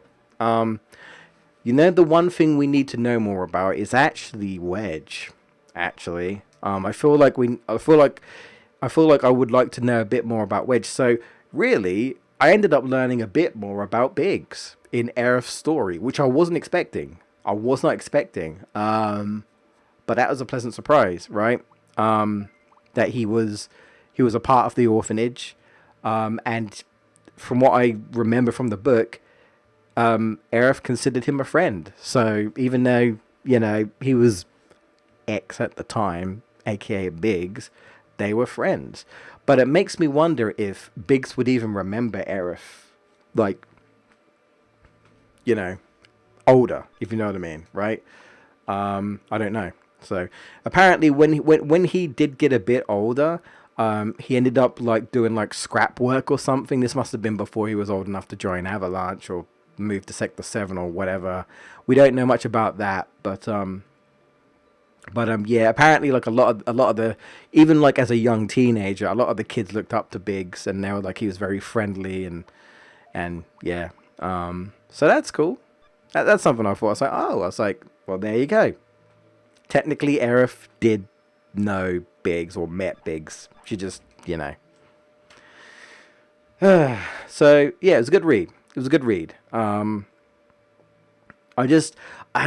Speaker 4: You know, the one thing we need to know more about is actually Wedge. Actually, I feel like I would like to know a bit more about Wedge. So really, I ended up learning a bit more about Biggs in Aerith's story, which I wasn't expecting. I was not expecting. But that was a pleasant surprise, right? That he was a part of the orphanage, and from what I remember from the book, Aerith considered him a friend. So even though, you know, he was X at the time, aka Biggs, they were friends. But it makes me wonder if Biggs would even remember Aerith, like, you know, older, if you know what I mean, right? I don't know. So apparently when he did get a bit older, he ended up like doing like scrap work or something. This must have been before he was old enough to join Avalanche or move to Sector 7 or whatever. We don't know much about that, but yeah, apparently like a lot of the, even like as a young teenager, a lot of the kids looked up to Biggs, and they were like, he was very friendly and yeah. So that's cool. That's something I thought. I was like, well, there you go. Technically, Aerith did know Biggs or met Biggs. She just, you know. So yeah, it was a good read. It was a good read. I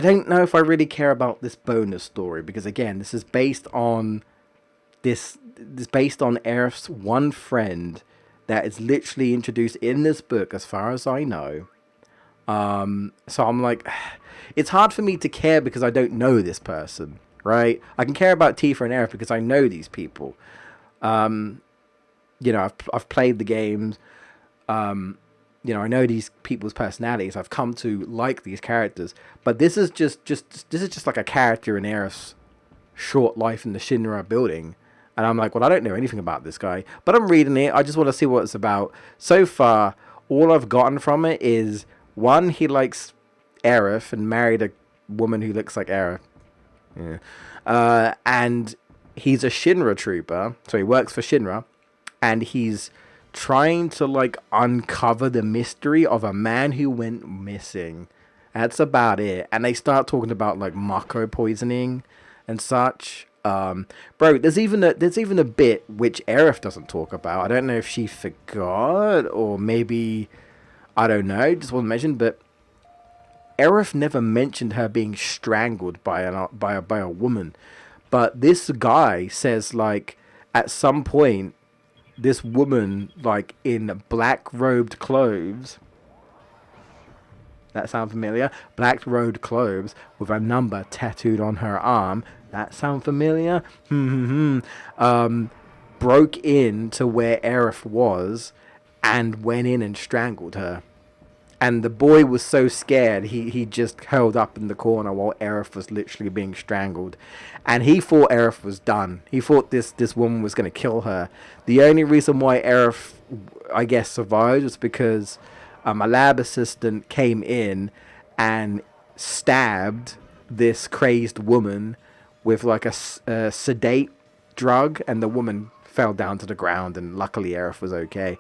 Speaker 4: don't know if I really care about this bonus story, because again, this is based on Aerith's one friend that is literally introduced in this book, as far as I know. So I'm like, it's hard for me to care because I don't know this person, right? I can care about Tifa and Aerith because I know these people. You know, I've played the games. You know, I know these people's personalities. I've come to like these characters, but this is just like a character in Aerith's short life in the Shinra building. And I'm like, well, I don't know anything about this guy, but I'm reading it. I just want to see what it's about. So far, all I've gotten from it is, one, he likes Aerith and married a woman who looks like Aerith. Yeah. And he's a Shinra trooper, so he works for Shinra, and he's trying to like uncover the mystery of a man who went missing. That's about it. And they start talking about like Mako poisoning and such. Bro, there's even a bit which Aerith doesn't talk about. I don't know if she forgot or maybe, I don't know, just wasn't mentioned, but Aerith never mentioned her being strangled by a woman. But this guy says like at some point this woman, like in black robed clothes, that sound familiar? Black robed clothes with a number tattooed on her arm. That sound familiar? Broke into where Aerith was and went in and strangled her. And the boy was so scared, he just curled up in the corner while Aerith was literally being strangled. And he thought Aerith was done. He thought this woman was going to kill her. The only reason why Aerith, I guess, survived was because a lab assistant came in and stabbed this crazed woman with like a sedate drug, and the woman fell down to the ground, and luckily Aerith was okay.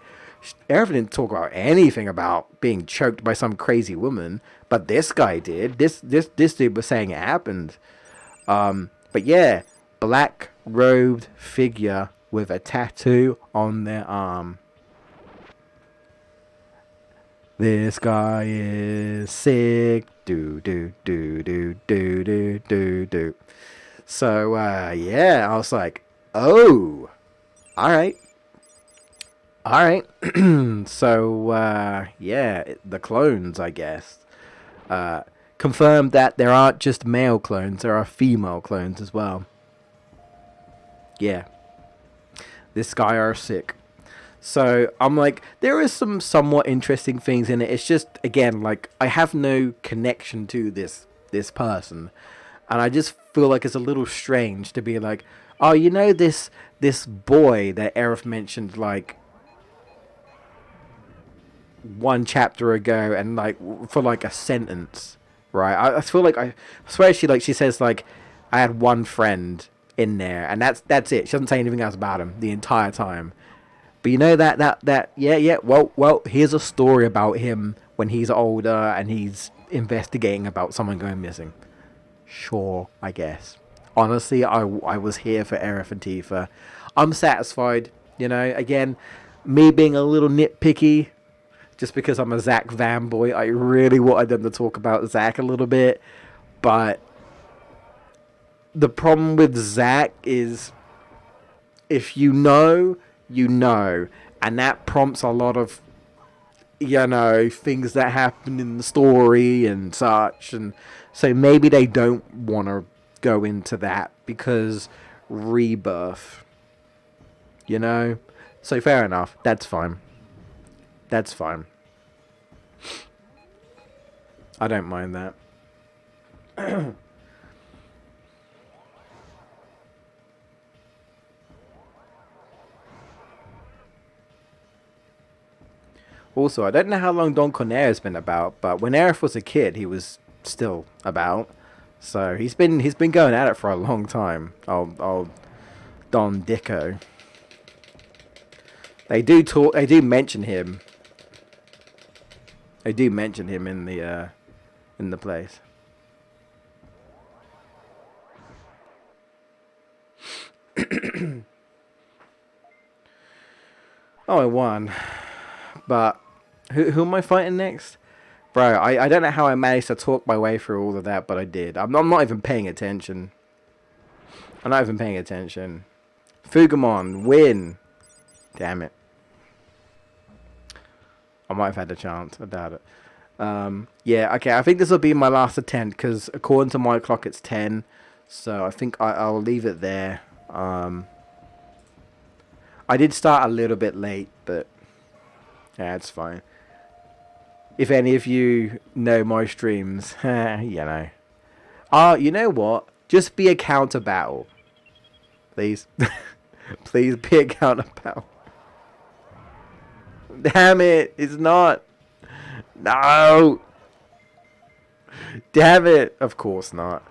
Speaker 4: Aerith didn't talk about anything about being choked by some crazy woman, but this guy did. This dude was saying it happened. But yeah, black robed figure with a tattoo on their arm. This guy is sick. Do do do do do do do do. So yeah, I was like, oh, all right. So yeah, the clones, I guess, confirmed that there aren't just male clones, there are female clones as well. Yeah, this guy are sick. So I'm like, there is some somewhat interesting things in it. It's just, again, like, I have no connection to this person. And I just feel like it's a little strange to be like, oh, you know this boy that Aerith mentioned like one chapter ago, and like for like a sentence, right? I feel like I swear she says like I had one friend in there, and that's it. She doesn't say anything else about him the entire time. But you know that yeah. Well, here's a story about him when he's older and he's investigating about someone going missing. Sure, I guess. Honestly, I was here for Aerith and Tifa. I'm satisfied. You know, again, me being a little nitpicky, just because I'm a Zach fanboy, I really wanted them to talk about Zach a little bit. But the problem with Zach is if you know, you know. And that prompts a lot of, you know, things that happen in the story and such. And so maybe they don't want to go into that because rebirth, you know? So fair enough. That's fine. That's fine. I don't mind that. Also, I don't know how long Don Cornelius has been about, but when Aerith was a kid, he was still about. So he's been going at it for a long time. Old Don Dicko. They do talk. They do mention him. They do mention him in the place. Oh, I won. But who am I fighting next? Bro, I don't know how I managed to talk my way through all of that, but I did. I'm not even paying attention. I'm not even paying attention. Fugamon, win. Damn it. I might have had a chance. I doubt it. Yeah, okay. I think this will be my last attempt because according to my clock, it's 10. So I think I'll leave it there. I did start a little bit late, but yeah, it's fine. If any of you know my streams, you know. You know what? Just be a counter battle. Please. Please be a counter battle. Damn it. It's not. No. Damn it. Of course not.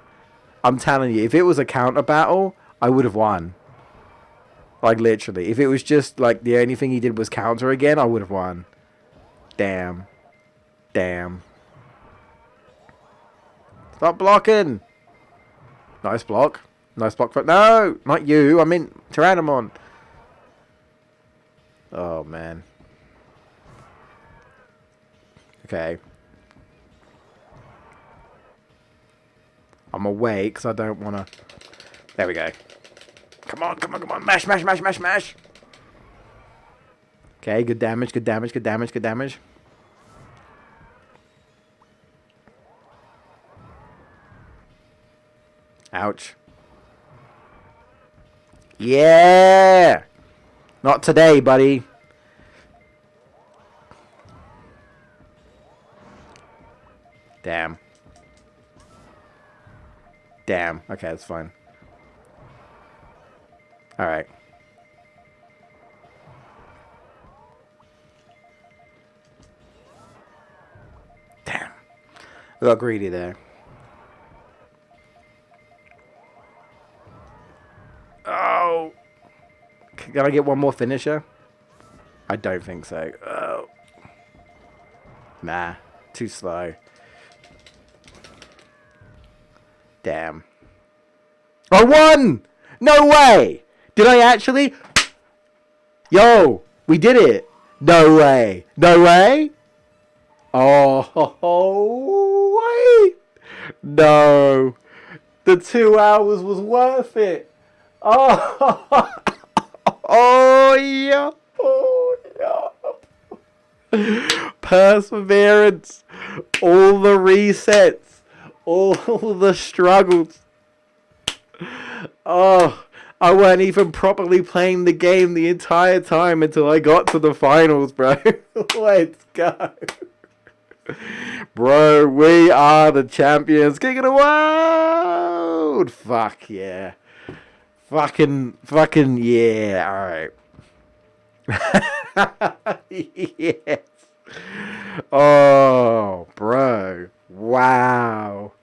Speaker 4: I'm telling you, if it was a counter battle, I would have won. Like, literally. If it was just, like, the only thing he did was counter again, I would have won. Damn. Damn. Stop blocking. Nice block. Nice block for... No! Not you. I mean, Tyrannomon. Oh, man. Okay. I'm awake because I don't want to... There we go. Come on, come on, come on. Mash, mash, mash, mash, mash. Okay, good damage, good damage, good damage, good damage. Ouch. Yeah! Not today, buddy. Damn. Damn. Okay, that's fine. Alright. Damn. A little greedy there. Oh! Can I get one more finisher? I don't think so. Oh. Nah. Too slow. Damn. I won! No way! Did I actually? Yo! We did it! No way! No way? Oh, wait! No. The 2 hours was worth it. Oh, oh yeah. Oh, yeah. Perseverance. All the resets. All the struggles. Oh, I weren't even properly playing the game the entire time until I got to the finals, bro. Let's go. Bro, we are the champions, king of the world. Fuck yeah. Fucking yeah. All right. Yes. Oh, bro. Wow.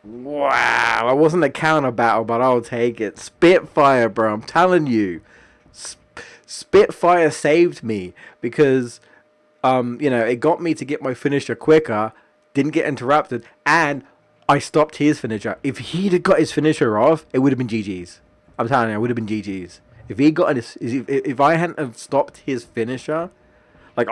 Speaker 4: Wow. I wasn't a counter battle, but I'll take it. Spitfire, bro. I'm telling you. Spitfire saved me because it got me to get my finisher quicker, didn't get interrupted, and I stopped his finisher. If he'd have got his finisher off, it would have been GG's. I'm telling you, it would have been GG's. If he got if I hadn't have stopped his finisher, like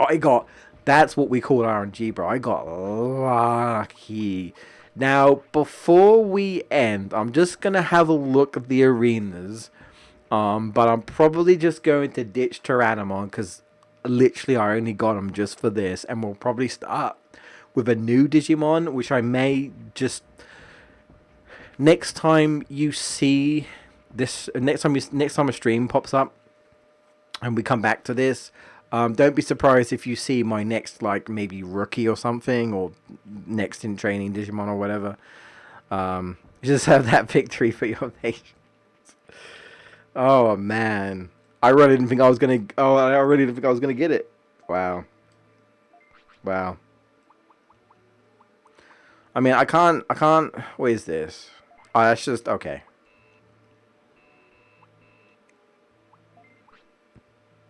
Speaker 4: that's what we call RNG, bro. I got lucky. Now, before we end, I'm just gonna have a look at the arenas. But I'm probably just going to ditch Tyrannomon because literally I only got him just for this, and we'll probably start with a new Digimon, which I may just next time you see this, next time a stream pops up, and we come back to this. Don't be surprised if you see my next, like, maybe rookie or something, or next in training Digimon or whatever. Just have that victory for your page. Oh man, I really didn't think I was gonna. Oh, I really didn't think I was gonna get it. Wow. Wow. I mean, I can't. What is this? Oh, that's just okay.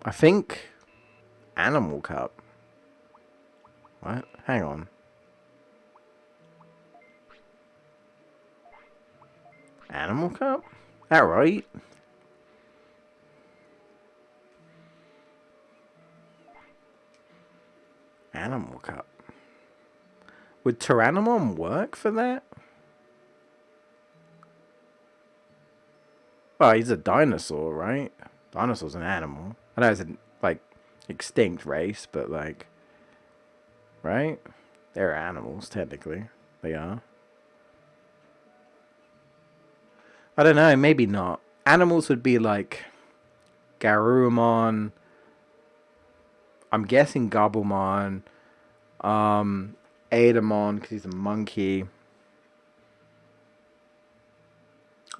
Speaker 4: I think Animal Cup. What? Hang on. Animal Cup? That right? Animal Cup. Would Tyrannomon work for that? Well, he's a dinosaur, right? Dinosaur's an animal. I know it's a, like, extinct race, but, like, right? They're animals, technically. They are. I don't know, maybe not. Animals would be, like, Garurumon. I'm guessing Gobblemon. Adamon, because he's a monkey.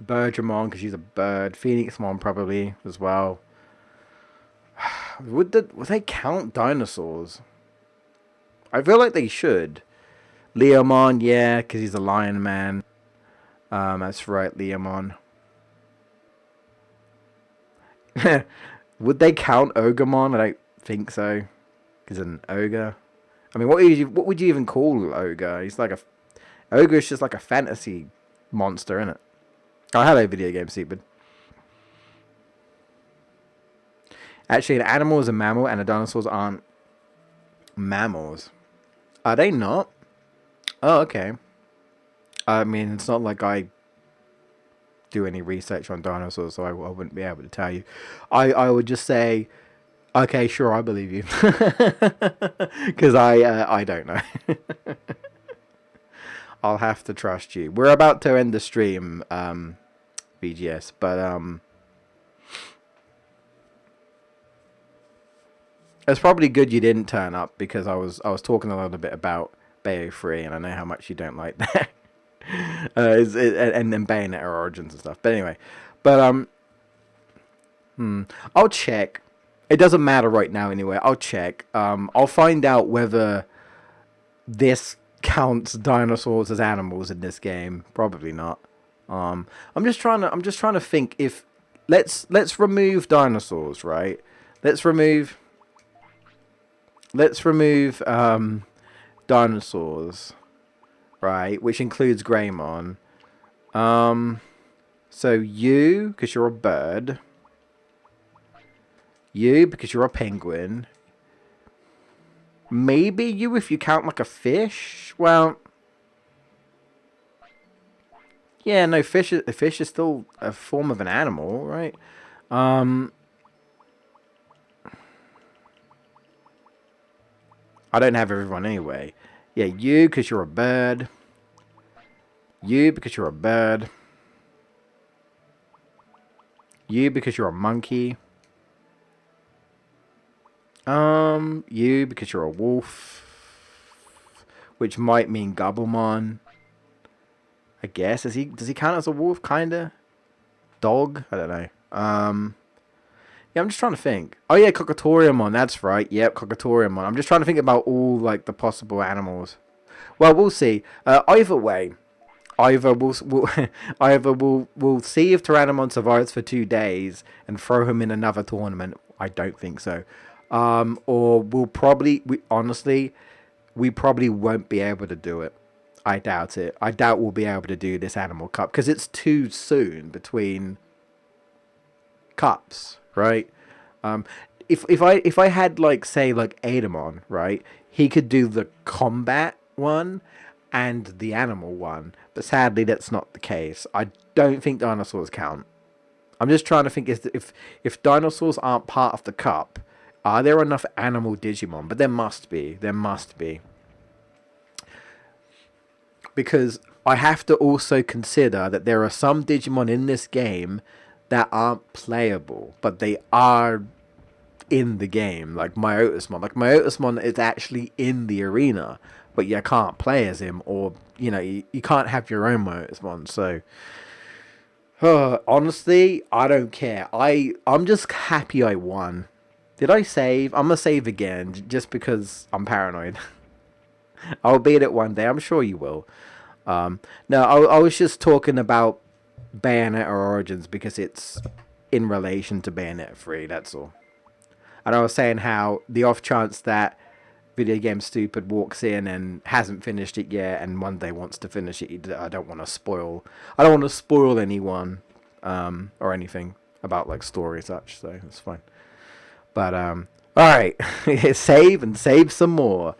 Speaker 4: Birdramon, because she's a bird. Phoenixmon, probably, as well. Would they count dinosaurs? I feel like they should. Leomon, yeah, because he's a lion man. That's right, Leomon. Would they count Ogremon? I don't think so. He's an ogre. I mean, what would you even call ogre? He's like ogre is just like a fantasy monster, isn't it? Oh, hello, video game stupid. Actually, an animal is a mammal, and the dinosaurs aren't mammals. Are they not? Oh, okay. I mean, it's not like I do any research on dinosaurs, so I wouldn't be able to tell you. I would just say, okay, sure, I believe you, because I don't know. I'll have to trust you. We're about to end the stream, BGS, but it's probably good you didn't turn up because I was talking a little bit about Bayo 3, and I know how much you don't like that. And then Bayonetta Origins and stuff. But anyway, I'll check. It doesn't matter right now anyway. I'll check. I'll find out whether this counts dinosaurs as animals in this game. Probably not. I'm just trying to think if let's remove dinosaurs, right? Let's remove dinosaurs, right? Which includes Greymon. So you, because you're a bird. You, because you're a penguin. Maybe you, if you count like a fish. Well, yeah, no, fish is still a form of an animal, right? I don't have everyone anyway. Yeah, you, because you're a bird. You, because you're a bird. You, because you're a monkey. You, because you're a wolf. which might mean Gubblemon. I guess does he count as a wolf? Kinda. Dog? I don't know. Yeah, I'm just trying to think. Oh yeah, Cockatooriumon. That's right. Yep, Cockatooriumon. I'm just trying to think about all like the possible animals. Well, we'll see. Either way, either we'll either we'll see if Tyrannomon survives for 2 days and throw him in another tournament. I don't think so. Or we probably won't be able to do it. I doubt it. I doubt we'll be able to do this Animal Cup because it's too soon between cups, right? If I had like say like Adamon, right, he could do the combat one and the animal one, but sadly that's not the case. I don't think dinosaurs count. I'm just trying to think if dinosaurs aren't part of the cup, are there enough animal Digimon? But there must be. There must be. Because I have to also consider that there are some Digimon in this game that aren't playable, but they are in the game, like Myotismon. Like Myotismon is actually in the arena, but you can't play as him, or you can't have your own Myotismon. So honestly, I don't care. I'm just happy I won. Did I save? I'm gonna save again just because I'm paranoid. I'll beat it one day. I'm sure you will. No, I was just talking about Bayonetta Origins because it's in relation to Bayonetta 3. That's all. And I was saying how the off chance that Video Game Stupid walks in and hasn't finished it yet, and one day wants to finish it, I don't want to spoil. I don't want to spoil anyone, or anything about like story such. So it's fine. But all right, save and save some more.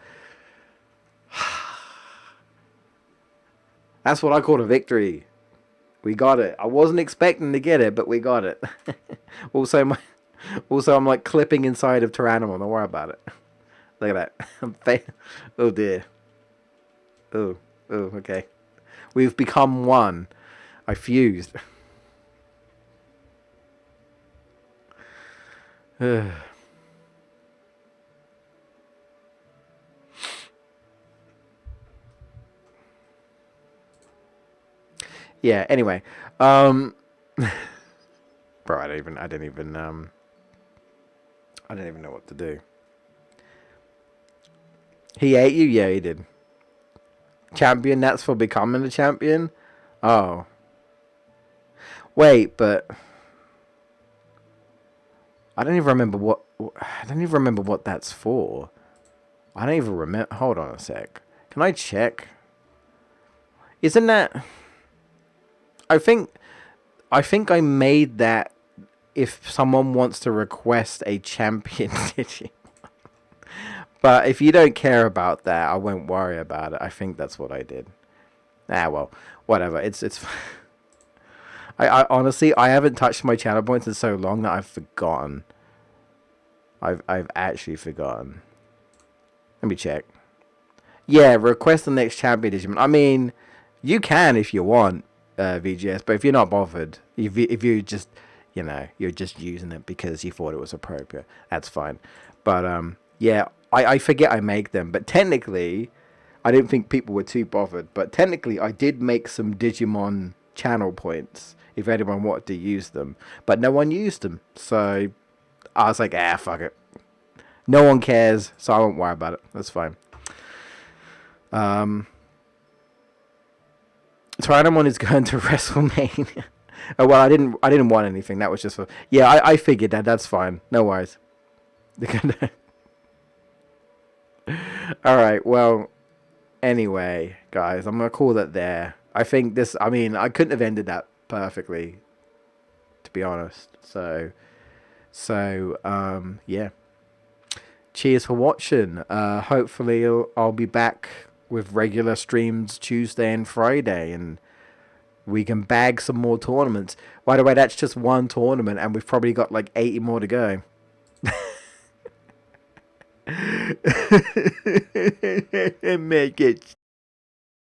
Speaker 4: That's what I call a victory. We got it. I wasn't expecting to get it, but we got it. Also, I'm like clipping inside of Tyrannomon. Don't worry about it. Look at that. Oh dear. Oh, okay. We've become one. I fused. Yeah, anyway. Bro, I didn't even know what to do. He ate you? Yeah, he did. Champion, that's for becoming a champion? Oh. Wait, but I don't even remember what that's for. I don't even remember. Hold on a sec. Can I check? Isn't that I think I made that if someone wants to request a champion Digimon. But if you don't care about that, I won't worry about it. I think that's what I did. Ah, well, whatever. It's I honestly I haven't touched my channel points in so long that I've forgotten. I've actually forgotten. Let me check. Yeah, request the next champion Digimon. I mean, you can if you want, VGS, but if you're not bothered, if you just you're just using it because you thought it was appropriate, that's fine. But yeah, I forget I make them, but technically I didn't think people were too bothered, but technically I did make some Digimon channel points if anyone wanted to use them, but no one used them, so I was like, fuck it, no one cares, so I won't worry about it. That's fine. Tyrannomon is going to WrestleMania. Oh well, I didn't want anything. That was just for I figured that. That's fine. No worries. All right. Well, anyway, guys, I'm gonna call that there. I think this. I mean, I couldn't have ended that perfectly, to be honest. So yeah. Cheers for watching. Hopefully, I'll be back with regular streams Tuesday and Friday, and we can bag some more tournaments. By the way, that's just one tournament, and we've probably got like 80 more to go. Make it